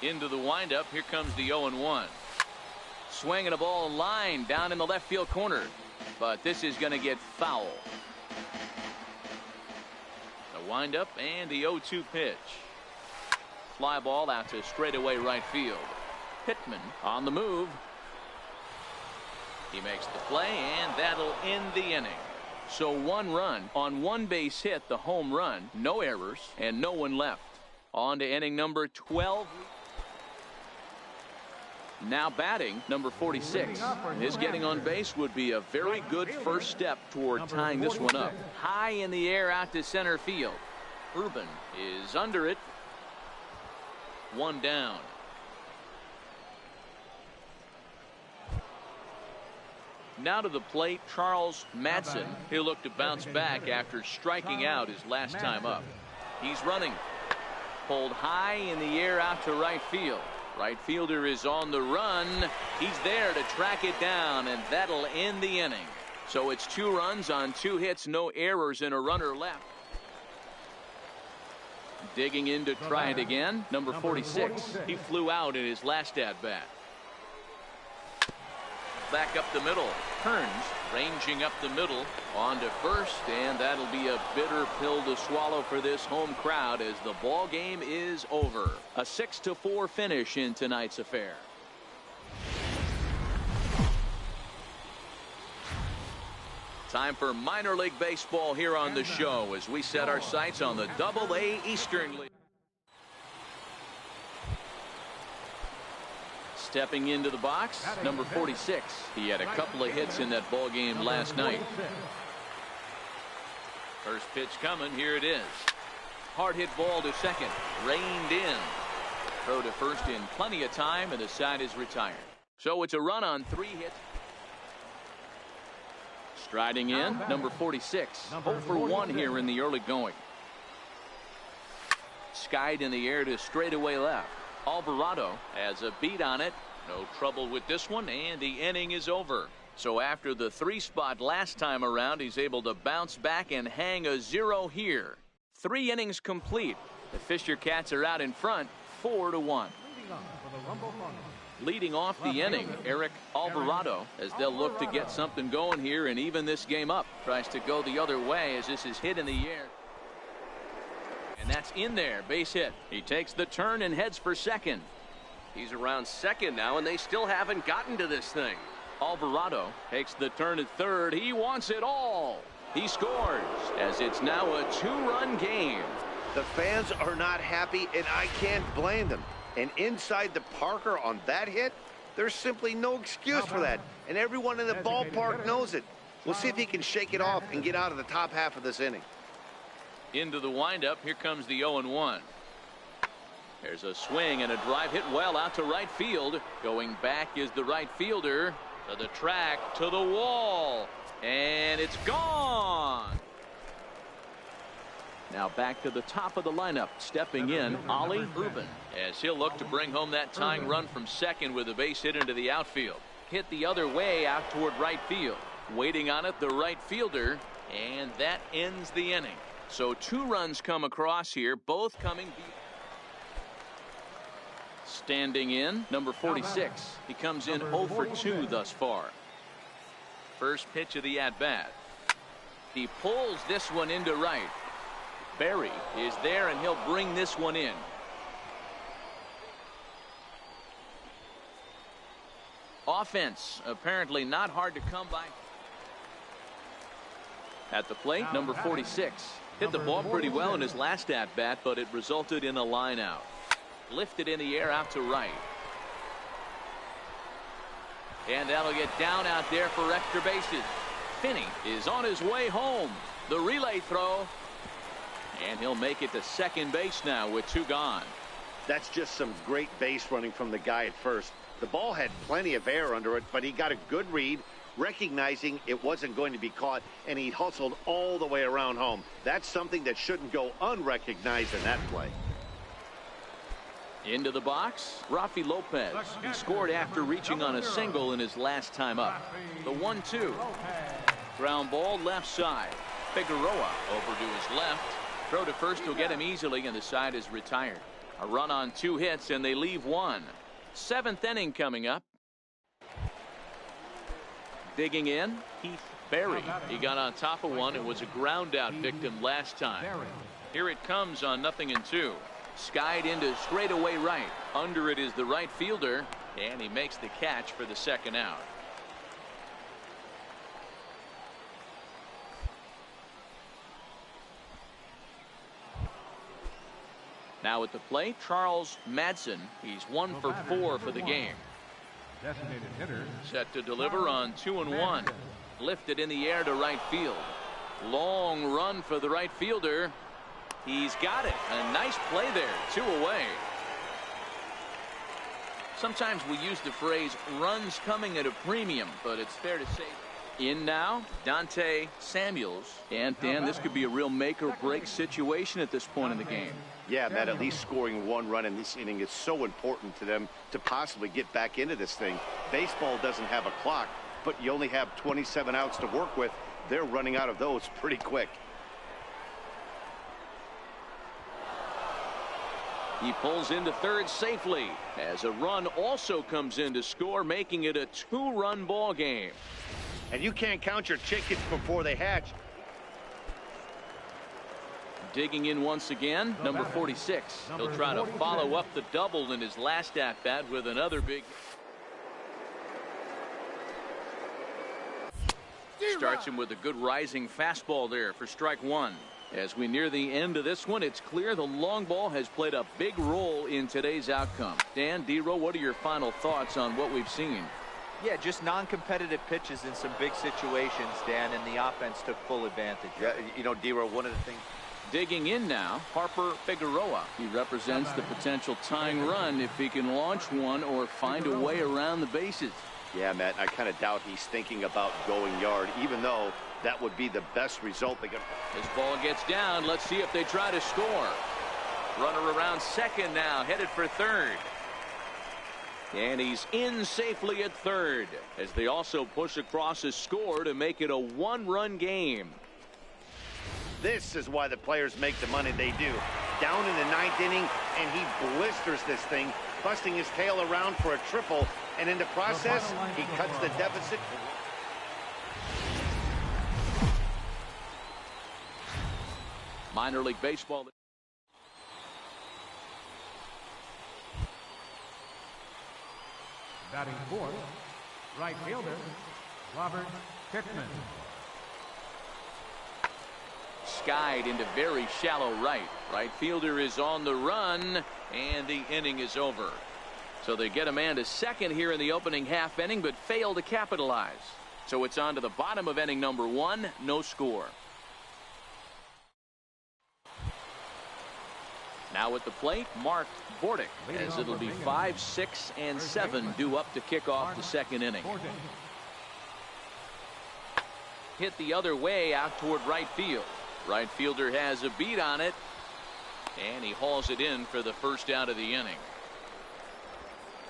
Into the windup, here comes the 0-1. Swinging a ball line down in the left field corner. But this is going to get foul. The windup and the 0-2 pitch. Fly ball out to straightaway right field. Pittman on the move. He makes the play, and that'll end the inning. So 1 run on 1 base hit, the home run, no errors, and no one left. On to inning number 12. Now batting, number 46. His getting on base would be a very good first step toward tying this one up. High in the air out to center field. Urban is under it. 1 down. Now to the plate, Charles Madsen. He'll look to bounce back after striking out his last time up. He's running. Pulled high in the air out to right field. Right fielder is on the run. He's there to track it down, and that'll end the inning. So it's 2 runs on 2 hits, no errors, and a runner left. Digging in to try it again, number 46. He flew out in his last at-bat. Back up the middle. Kearns ranging up the middle on to first, and that'll be a bitter pill to swallow for this home crowd as the ball game is over. A 6-4 finish in tonight's affair. Time for minor league baseball here on the show as we set our sights on the Double-A Eastern League. Stepping into the box, number 46. He had a couple of hits in that ball game last night. First pitch coming. Here it is. Hard hit ball to second. Reined in. Throw to first in plenty of time, and the side is retired. So it's a run on 3 hits. Striding in, number 46. 0 for 1 here in the early going. Skied in the air to straightaway left. Alvarado has a beat on it. No trouble with this one, and the inning is over. So after the 3 spot last time around, he's able to bounce back and hang a 0 here. 3 innings complete. The Fisher Cats are out in front, 4-1. Leading off for the Rumble Fund, Leading off the inning, Eric Alvarado, as they'll look to get something going here and even this game up. Tries to go the other way as this is hit in the air. And that's in there, base hit. He takes the turn and heads for second. He's around second now, and they still haven't gotten to this thing. Alvarado takes the turn at third. He wants it all. He scores as it's now a 2-run game. The fans are not happy, and I can't blame them. And inside the Parker on that hit, there's simply no excuse for that. And everyone in the ballpark knows it. We'll see if he can shake it off and get out of the top half of this inning. Into the windup. Here comes the 0-1. There's a swing and a drive hit well out to right field. Going back is the right fielder to the track, to the wall, and it's gone. Now back to the top of the lineup. Stepping in, Ollie Urban, as he'll look to bring home that tying run from second with a base hit into the outfield. Hit the other way out toward right field. Waiting on it, the right fielder, and that ends the inning. So 2 runs come across here, both coming deep. Standing in, number 46. He comes in 0 for 2 thus far. First pitch of the at-bat. He pulls this one into right. Berry is there, and he'll bring this one in. Offense apparently not hard to come by. At the plate, number 46. Hit the ball pretty well in his last at-bat, but it resulted in a line out. Lifted in the air out to right. And that'll get down out there for extra bases. Finney is on his way home. The relay throw. And he'll make it to second base now with 2 gone. That's just some great base running from the guy at first. The ball had plenty of air under it, but he got a good read, recognizing it wasn't going to be caught, and he hustled all the way around home. That's something that shouldn't go unrecognized in that play. Into the box, Rafi Lopez. He scored after reaching on a single in his last time up. The 1-2. Ground ball left side. Figueroa over to his left. Throw to first will get him easily, and the side is retired. A run on 2 hits, and they leave 1. 7th inning coming up. Digging in, Heath Berry. He got on top of one and was a ground out victim last time. Here it comes on 0-2. Skied into straightaway right. Under it is the right fielder, and he makes the catch for the second out. Now at the plate, Charles Madsen. He's 1 for 4 for the game. Designated hitter. Set to deliver on 2-1. Lifted in the air to right field. Long run for the right fielder. He's got it. A nice play there. 2 away. Sometimes we use the phrase runs coming at a premium, but it's fair to say. In now, Dante Samuels. And Dan, this could be a real make or break situation at this point in the game. Yeah, Matt, at least scoring 1 run in this inning is so important to them to possibly get back into this thing. Baseball doesn't have a clock, but you only have 27 outs to work with. They're running out of those pretty quick. He pulls into third safely as a run also comes in to score, making it a 2-run ball game. And you can't count your chickens before they hatch. Digging in once again, number 46. He'll try to follow up the double in his last at-bat with another big. Starts him with a good rising fastball there for strike 1. As we near the end of this one, it's clear the long ball has played a big role in today's outcome. Dan, D-Row, what are your final thoughts on what we've seen? Yeah, just non-competitive pitches in some big situations, Dan, and the offense took full advantage. Yeah, you know, D-Row, one of the things. Digging in now, Harper Figueroa. He represents the potential tying run if he can launch one or find a way around the bases. Yeah, Matt, I kind of doubt he's thinking about going yard, even though that would be the best result they could. This ball gets down. Let's see if they try to score. Runner around second now, headed for third. And he's in safely at third as they also push across a score to make it a 1-run game. This is why the players make the money they do. Down in the 9th inning, and he blisters this thing busting his tail around for a triple, and in the process, he cuts the deficit. Minor League Baseball. Batting fourth, right fielder, Robert Pittman. Skied into very shallow right. Right fielder is on the run, and the inning is over. So they get a man to second here in the opening half inning, but fail to capitalize. So it's on to the bottom of inning number 1, no score. Now at the plate, Mark Bordick, as it'll be 5, 6, and 7 due up to kick off the second inning. Hit the other way out toward right field. Right fielder has a beat on it, and he hauls it in for the first out of the inning.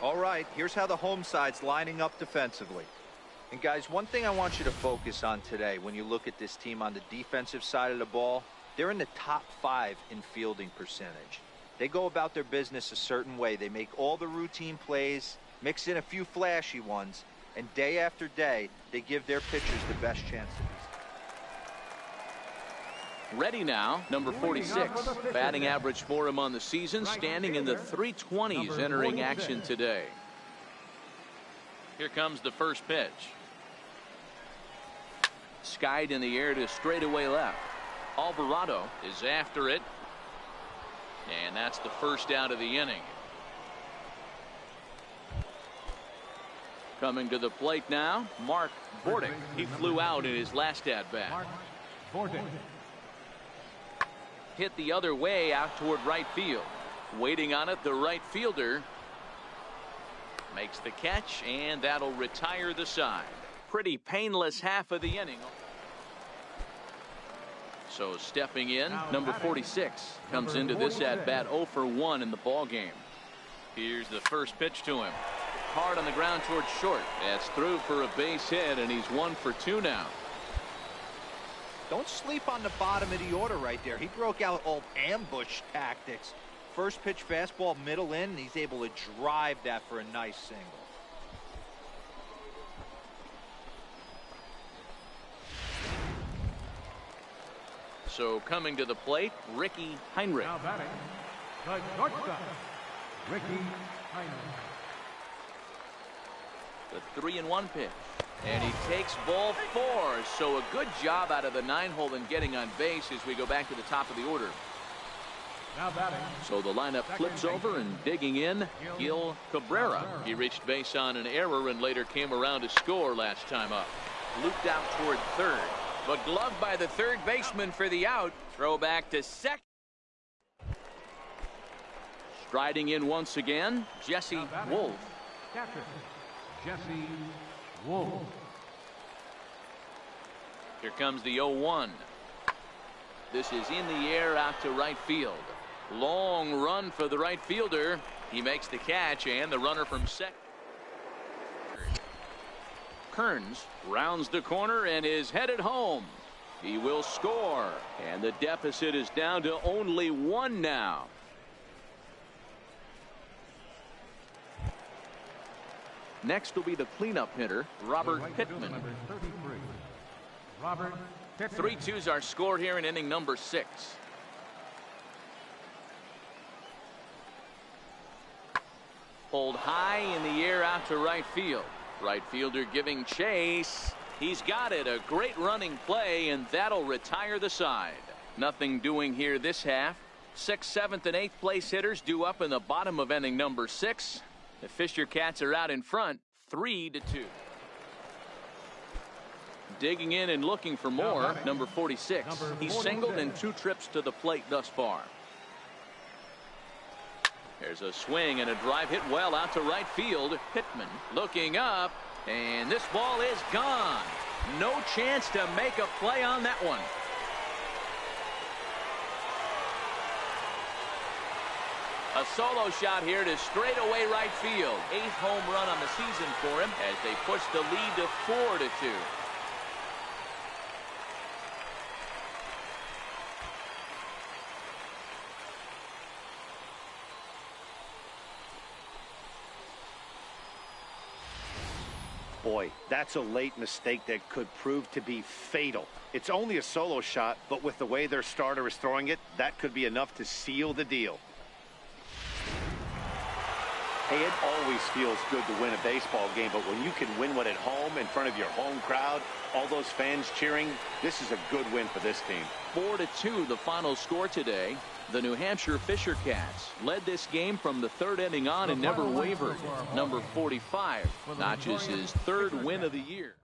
All right, here's how the home side's lining up defensively. And guys, one thing I want you to focus on today when you look at this team on the defensive side of the ball, they're in the top 5 in fielding percentage. They go about their business a certain way. They make all the routine plays, mix in a few flashy ones, and day after day, they give their pitchers the best chance to be. Ready now, number 46. Batting average for him on the season, standing in the 320s entering action today. Here comes the first pitch. Skied in the air to straightaway left. Alvarado is after it, and that's the first out of the inning. Coming to the plate now, Mark Bordick. He flew out in his last at-bat. Mark Bordick. Hit the other way out toward right field. Waiting on it, the right fielder makes the catch, and that'll retire the side. Pretty painless half of the inning. So stepping in, number 46 comes into this at-bat 0 for 1 in the ball game. Here's the first pitch to him. Hard on the ground towards short. That's through for a base hit, and he's 1 for 2 now. Don't sleep on the bottom of the order right there. He broke out old ambush tactics. First pitch fastball middle in, and he's able to drive that for a nice single. So coming to the plate, Ricky Heinrich. Now batting, the shortstop, Ricky Heinrich. The 3-1 pitch. And he takes ball 4. So a good job out of the 9-hole in getting on base as we go back to the top of the order. Now batting. So the lineup flips over, and digging in, Gil Cabrera. He reached base on an error and later came around to score last time up. Looped out toward third, but gloved by the third baseman for the out. Throw back to second. Striding in once again, Jesse Wolf. Catcher, Jesse Wolf. Here comes the 0-1. This is in the air out to right field. Long run for the right fielder. He makes the catch, and the runner from second. Kearns rounds the corner and is headed home. He will score, and the deficit is down to only 1 now. Next will be the cleanup hitter, Robert Pittman. Number 33, Robert Pittman. 3-2's our score here in inning number 6. Pulled high in the air out to right field. Right fielder giving chase. He's got it. A great running play, and that'll retire the side. Nothing doing here this half. 6th, 7th, and 8th place hitters due up in the bottom of inning number 6. The Fisher Cats are out in front, 3-2. Digging in and looking for more, number 46. He's singled in 2 trips to the plate thus far. There's a swing and a drive hit well out to right field. Pittman looking up, and this ball is gone. No chance to make a play on that one. A solo shot here to straightaway right field. 8th home run on the season for him as they push the lead to 4-2. boy, that's a late mistake that could prove to be fatal. It's only a solo shot, but with the way their starter is throwing it, that could be enough to seal the deal. Hey, it always feels good to win a baseball game, but when you can win one at home in front of your home crowd, all those fans cheering, this is a good win for this team. 4-2 the final score today. The New Hampshire Fisher Cats led this game from the third inning on and never wavered. Number 45 notches his third win of the year.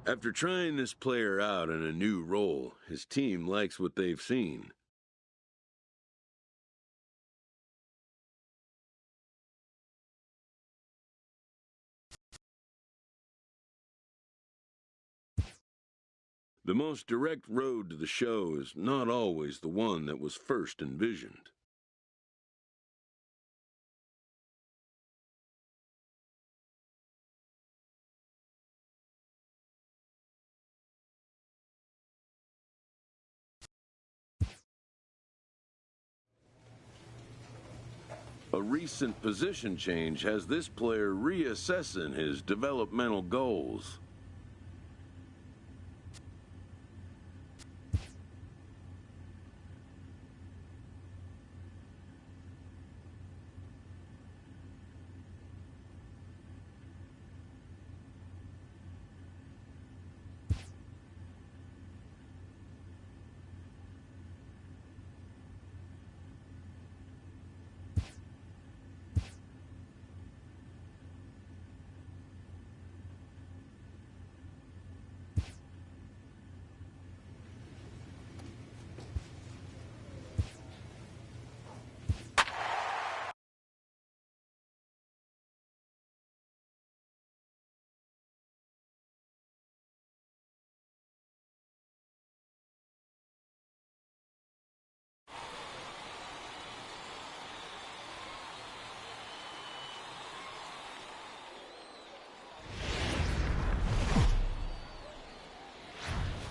After trying this player out in a new role, his team likes what they've seen. The most direct road to the show is not always the one that was first envisioned. A recent position change has this player reassessing his developmental goals.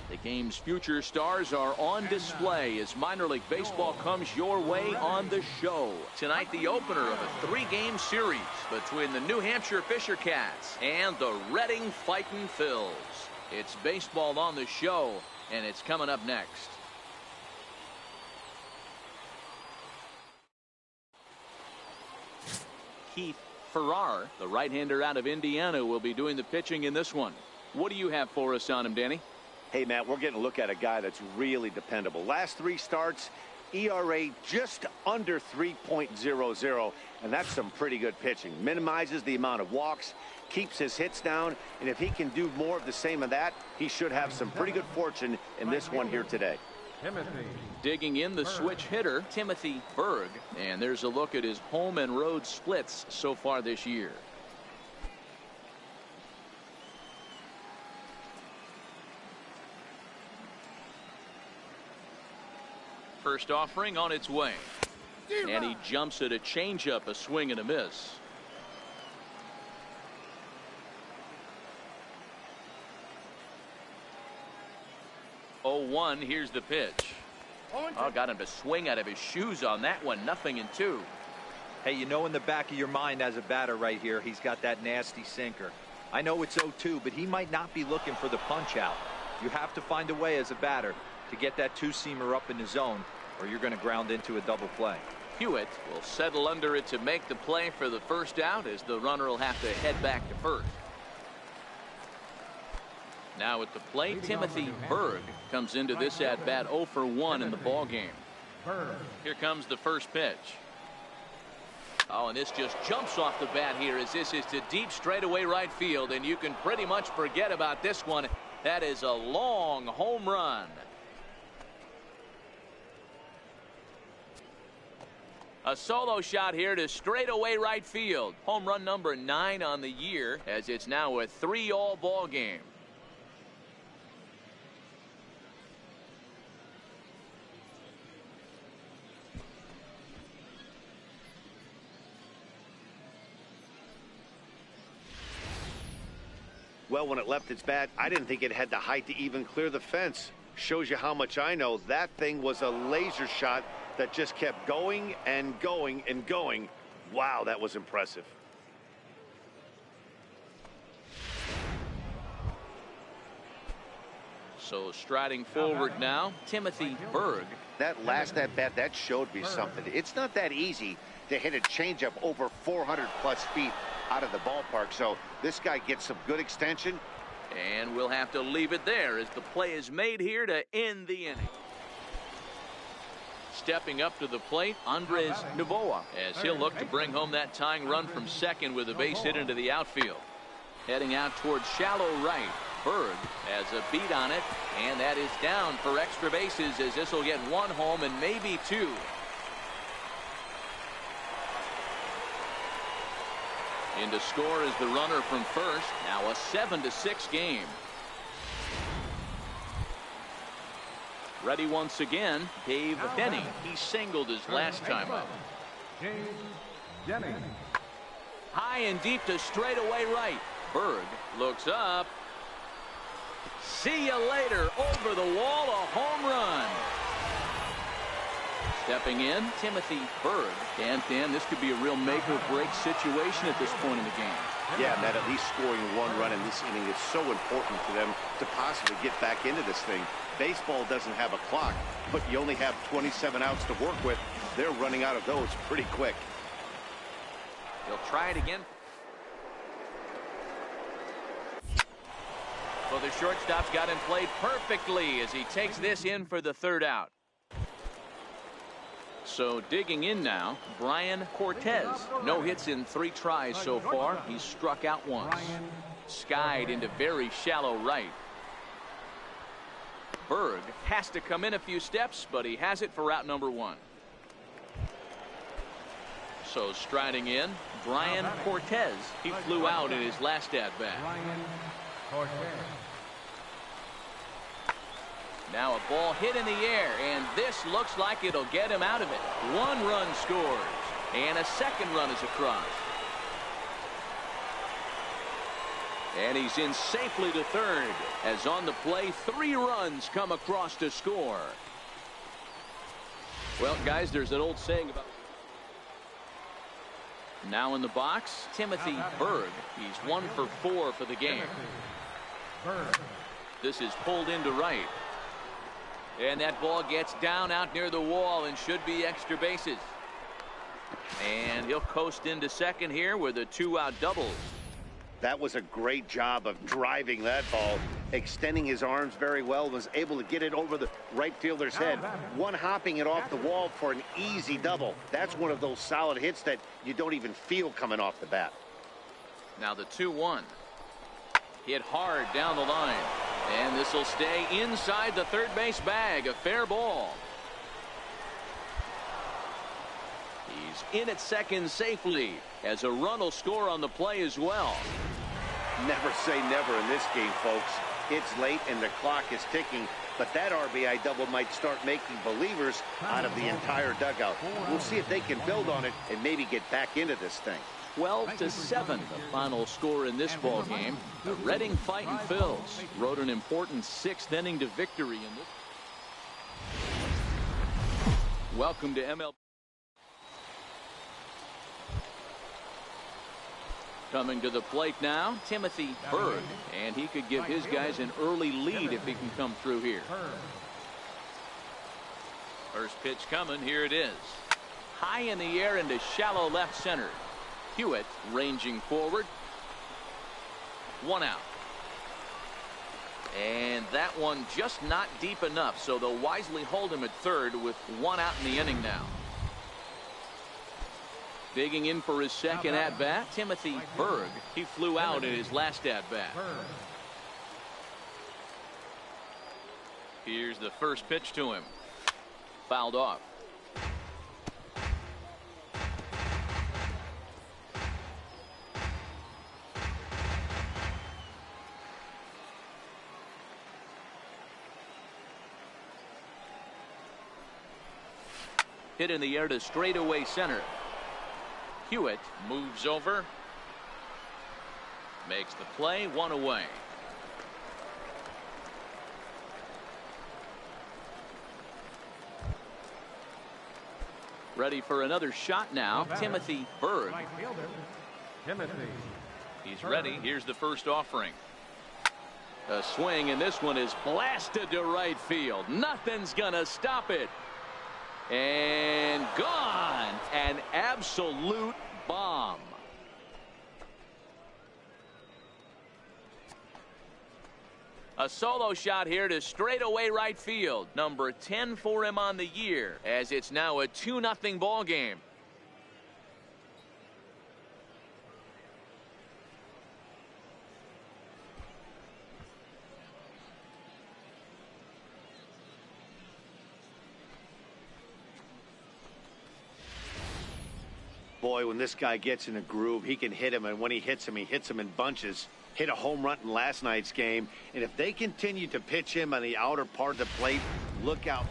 The game's future stars are on display as minor league baseball comes your way on the show. Tonight, the opener of a 3-game series between the New Hampshire Fisher Cats and the Reading Fightin' Phils. It's baseball on the show, and it's coming up next. Keith Farrar, the right-hander out of Indiana, will be doing the pitching in this one. What do you have for us on him, Danny? Hey, Matt, we're getting a look at a guy that's really dependable. Last 3 starts, ERA just under 3.00, and that's some pretty good pitching. Minimizes the amount of walks, keeps his hits down, and if he can do more of the same of that, he should have some pretty good fortune in this one here today. Timothy. Digging in the switch hitter, Timothy Berg, and there's a look at his home and road splits so far this year. First offering on its way. And he jumps at a changeup, a swing and a miss. Oh, 1, here's the pitch. Oh, got him to swing out of his shoes on that one. 0-2. Hey, you know in the back of your mind as a batter right here, he's got that nasty sinker. I know it's 0-2, but he might not be looking for the punch out. You have to find a way as a batter to get that 2-seamer up in the zone, or you're going to ground into a double play. Hewitt will settle under it to make the play for the first out, as the runner will have to head back to first. Now at the plate, Timothy Berg comes into this at bat 0 for 1 in the ball game. Here comes the first pitch. Oh, and this just jumps off the bat here, as this is to deep straightaway right field, and you can pretty much forget about this one. That is a long home run. A solo shot here to straightaway right field. Home run number 9 on the year, as it's now a 3-all ball game. Well, when it left its bat, I didn't think it had the height to even clear the fence. Shows you how much I know. That thing was a laser shot that just kept going and going and going. Wow, that was impressive. So striding forward now, Timothy Berg. That last at bat, that showed me something. It's not that easy to hit a changeup over 400+ feet out of the ballpark. So this guy gets some good extension. And we'll have to leave it there as the play is made here to end the inning. Stepping up to the plate, Andres Novoa, as he'll look to bring home that tying run from second with a base hit into the outfield. Heading out towards shallow right. Berg has a beat on it, and that is down for extra bases as this will get one home and maybe two. In to score is the runner from first. Now a 7-6 game. Ready once again, Dave Denny. He singled his last time up. James Denny. High and deep to straightaway right. Berg looks up. See you later. Over the wall, a home run. Stepping in, Timothy Berg. Dan, this could be a real make-or-break situation at this point in the game. Yeah, Matt, at least scoring one run in this inning is so important for them to possibly get back into this thing. Baseball doesn't have a clock, but you only have 27 outs to work with. They're running out of those pretty quick. They'll try it again. Well, the shortstop's got him played perfectly as he takes this in for the third out. So digging in now, Brian Cortez. No hits in 3 tries so far. He's struck out once. Skied into very shallow right. Berg has to come in a few steps, but he has it for out number 1. So striding in, Brian Cortez. He flew out in his last at-bat. Now a ball hit in the air, and this looks like it'll get him out of it. 1 run scores, and a second run is across. And he's in safely to third, as on the play 3 runs come across to score. Well, guys, there's an old saying about... Now in the box, Timothy Berg. He's 1 for 4 for the game. This is pulled into right. And that ball gets down out near the wall and should be extra bases. And he'll coast into second here with a 2-out double. That was a great job of driving that ball, extending his arms very well, was able to get it over the right fielder's head, one-hopping it off the wall for an easy double. That's one of those solid hits that you don't even feel coming off the bat. Now the 2-1. Hit hard down the line. And this will stay inside the third base bag. A fair ball. He's in at second safely, as a run will score on the play as well. Never say never in this game, folks. It's late and the clock is ticking, but that RBI double might start making believers out of the entire dugout. We'll see if they can build on it and maybe get back into this thing. 12-7, the final score in this ball game. The Reading Fightin' Phils rode an important 6th inning to victory in this. Welcome to MLB. Coming to the plate now, Timothy Berg, and he could give his guys an early lead if he can come through here. First pitch coming, here it is. High in the air into shallow left center. Hewitt ranging forward. 1 out. And that one just not deep enough, so they'll wisely hold him at third with 1 out in the inning now. Digging in for his second at-bat, Timothy Berg. He flew out in his last at-bat. Here's the first pitch to him. Fouled off. Hit in the air to straightaway center. Hewitt moves over. Makes the play, 1 away. Ready for another shot now, Timothy Berg. He's ready. Here's the first offering. A swing, and this one is blasted to right field. Nothing's gonna stop it. And gone. An absolute bomb. A solo shot here to straightaway right field. Number 10 for him on the year, as it's now a 2-0 ball game. boy, when this guy gets in a groove, he can hit him, and when he hits him in bunches. Hit a home run in last night's game, and if they continue to pitch him on the outer part of the plate, look out.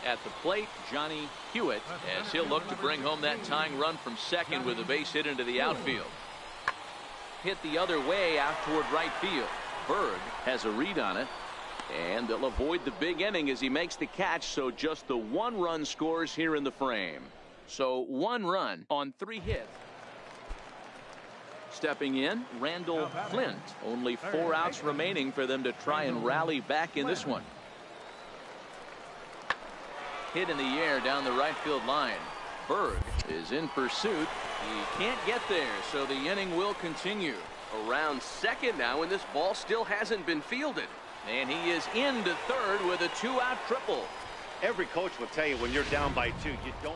At the plate, Johnny Hewitt, as he'll look to bring home that tying run from second with a base hit into the outfield. Hit the other way out toward right field. Berg has a read on it, and they'll avoid the big inning as he makes the catch, so just the 1 run scores here in the frame. So 1 run on 3 hits. Stepping in, Randall Flint. Only 4 outs remaining for them to try and rally back in this one. Hit in the air down the right field line. Berg is in pursuit. He can't get there, so the inning will continue. Around second now, and this ball still hasn't been fielded. And he is into third with a 2-out triple. Every coach will tell you when you're down by 2, you don't.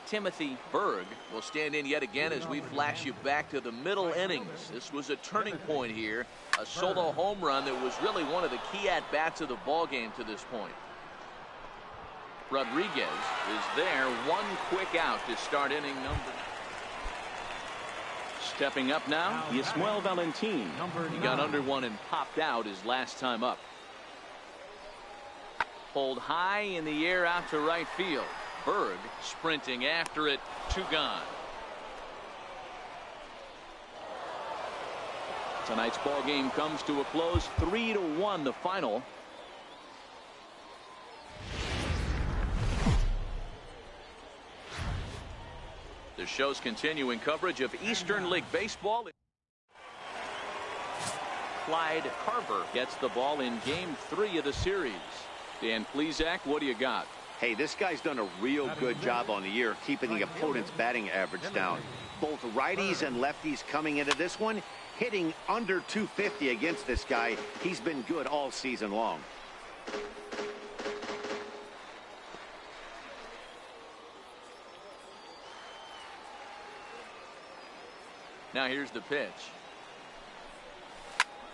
Timothy Berg will stand in yet again as we flash you back to the middle innings. This was a turning point here. A solo home run that was really one of the key at-bats of the ball game to this point. Rodriguez is there. 1 quick out to start inning number. Stepping up now, Yasmuel Valentin. He got under 1 and popped out his last time up. Pulled high in the air out to right field. Berg sprinting after it. 2 gone. Tonight's ball game comes to a close. 3-1 the final. The show's continuing coverage of Eastern League Baseball. Clyde Carver gets the ball in Game 3 of the series. Dan Plesac, what do you got? Hey, this guy's done a real good job on the year keeping the opponent's batting average down. Both righties and lefties coming into this one, hitting under 250 against this guy. He's been good all season long. Now here's the pitch.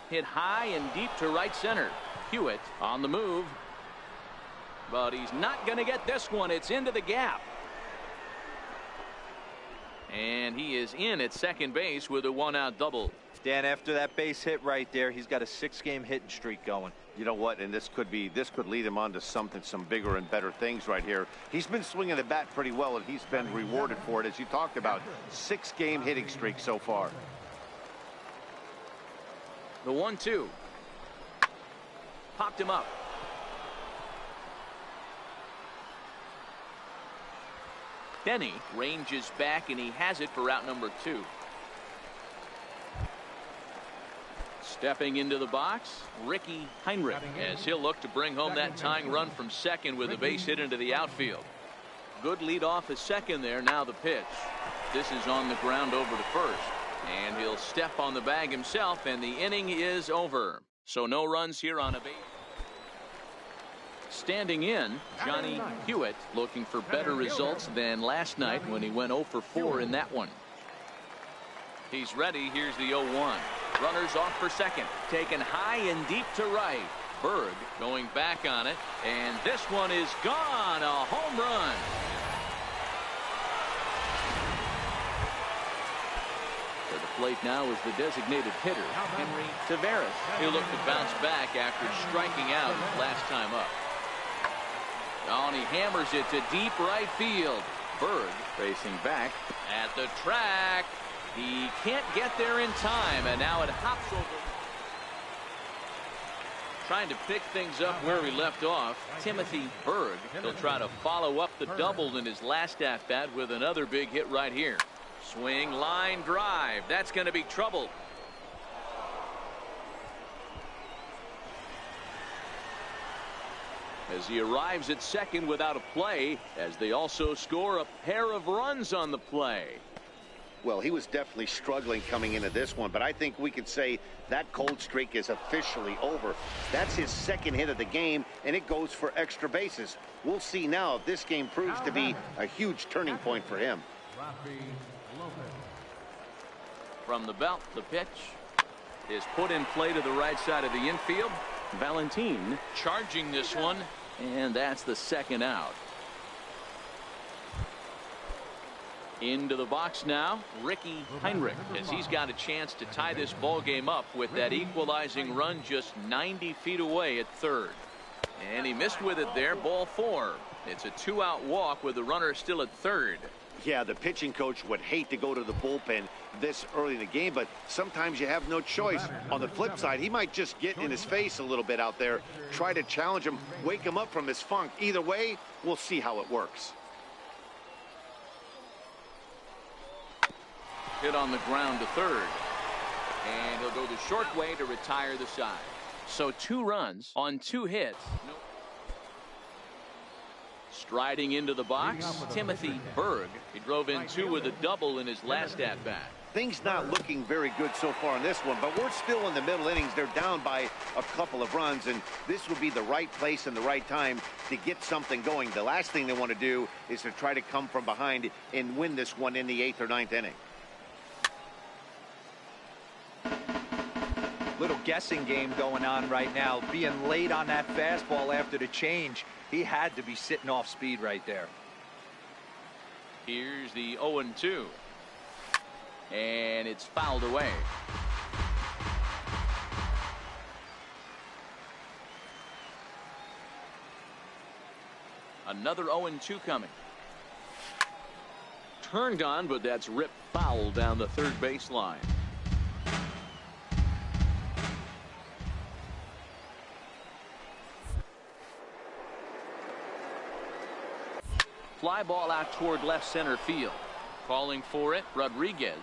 Hit high and deep to right center. Hewitt on the move. But he's not going to get this one. It's into the gap. And he is in at second base with a 1-out double. Dan, after that base hit right there, he's got a 6-game hitting streak going. You know what? And this could lead him on to some bigger and better things right here. He's been swinging the bat pretty well, and he's been rewarded for it, as you talked about. 6-game hitting streak so far. The 1-2. Popped him up. Benny ranges back, and he has it for out number 2. Stepping into the box, Ricky Heinrich, as he'll look to bring home that tying run from second with a base hit into the outfield. Good lead off at second there. Now the pitch. This is on the ground over to first. And he'll step on the bag himself, and the inning is over. So no runs here on a base. Standing in, Johnny Hewitt, looking for better results than last night when he went 0 for 4 in that one. He's ready. Here's the 0-1. Runners off for second. Taken high and deep to right. Berg going back on it. And this one is gone. A home run. To the plate now is the designated hitter, Henry Taveras. He'll look to bounce back after striking out his last time up. Oh, and he hammers it to deep right field. Berg racing back at the track. He can't get there in time, and now it hops over. Trying to pick things up where he left off. Timothy Berg. He'll try to follow up the double in his last at-bat with another big hit right here. Swing, line drive. That's going to be trouble. As he arrives at second without a play, as they also score a pair of runs on the play. Well, he was definitely struggling coming into this one, but I think we could say that cold streak is officially over. That's his second hit of the game, and it goes for extra bases. We'll see now if this game proves to be a huge turning point for him. From the belt, the pitch is put in play to the right side of the infield. Valentin charging this one, and that's the second out. Into the box now, Ricky Heinrich, as he's got a chance to tie this ball game up with that equalizing run just 90 feet away at third. And he missed with it there, ball 4. It's a 2-out walk with the runner still at third. Yeah, the pitching coach would hate to go to the bullpen this early in the game, but sometimes you have no choice. On the flip side, he might just get in his face a little bit out there, try to challenge him, wake him up from his funk. Either way, we'll see how it works. Hit on the ground to third. And he'll go the short way to retire the side. So 2 runs on 2 hits. Striding into the box, Timothy Berg. He drove in 2 with a double in his last at-bat. Things not looking very good so far in this one, but we're still in the middle innings. They're down by a couple of runs, and this would be the right place and the right time to get something going. The last thing they want to do is to try to come from behind and win this one in the 8th or 9th inning. Little guessing game going on right now. Being late on that fastball after the change. He had to be sitting off speed right there. Here's the 0-2. And it's fouled away. Another 0-2 coming. Turned on, but that's ripped foul down the third baseline. Fly ball out toward left center field. Calling for it, Rodriguez.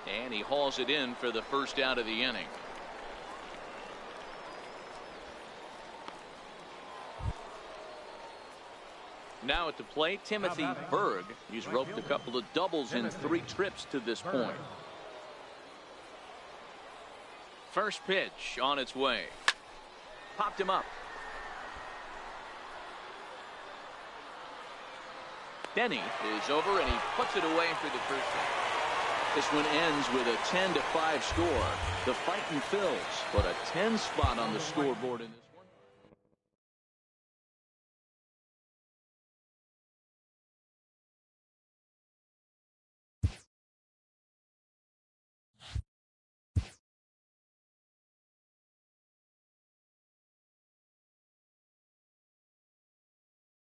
And he hauls it in for the first out of the inning. Now at the plate, Timothy Berg. He's roped a couple of doubles in 3 trips to this point. First pitch on its way. Popped him up. Denny is over, and he puts it away for the first out. This one ends with a 10-5 score. The Fightin' Phils put a 10 spot on the scoreboard in this.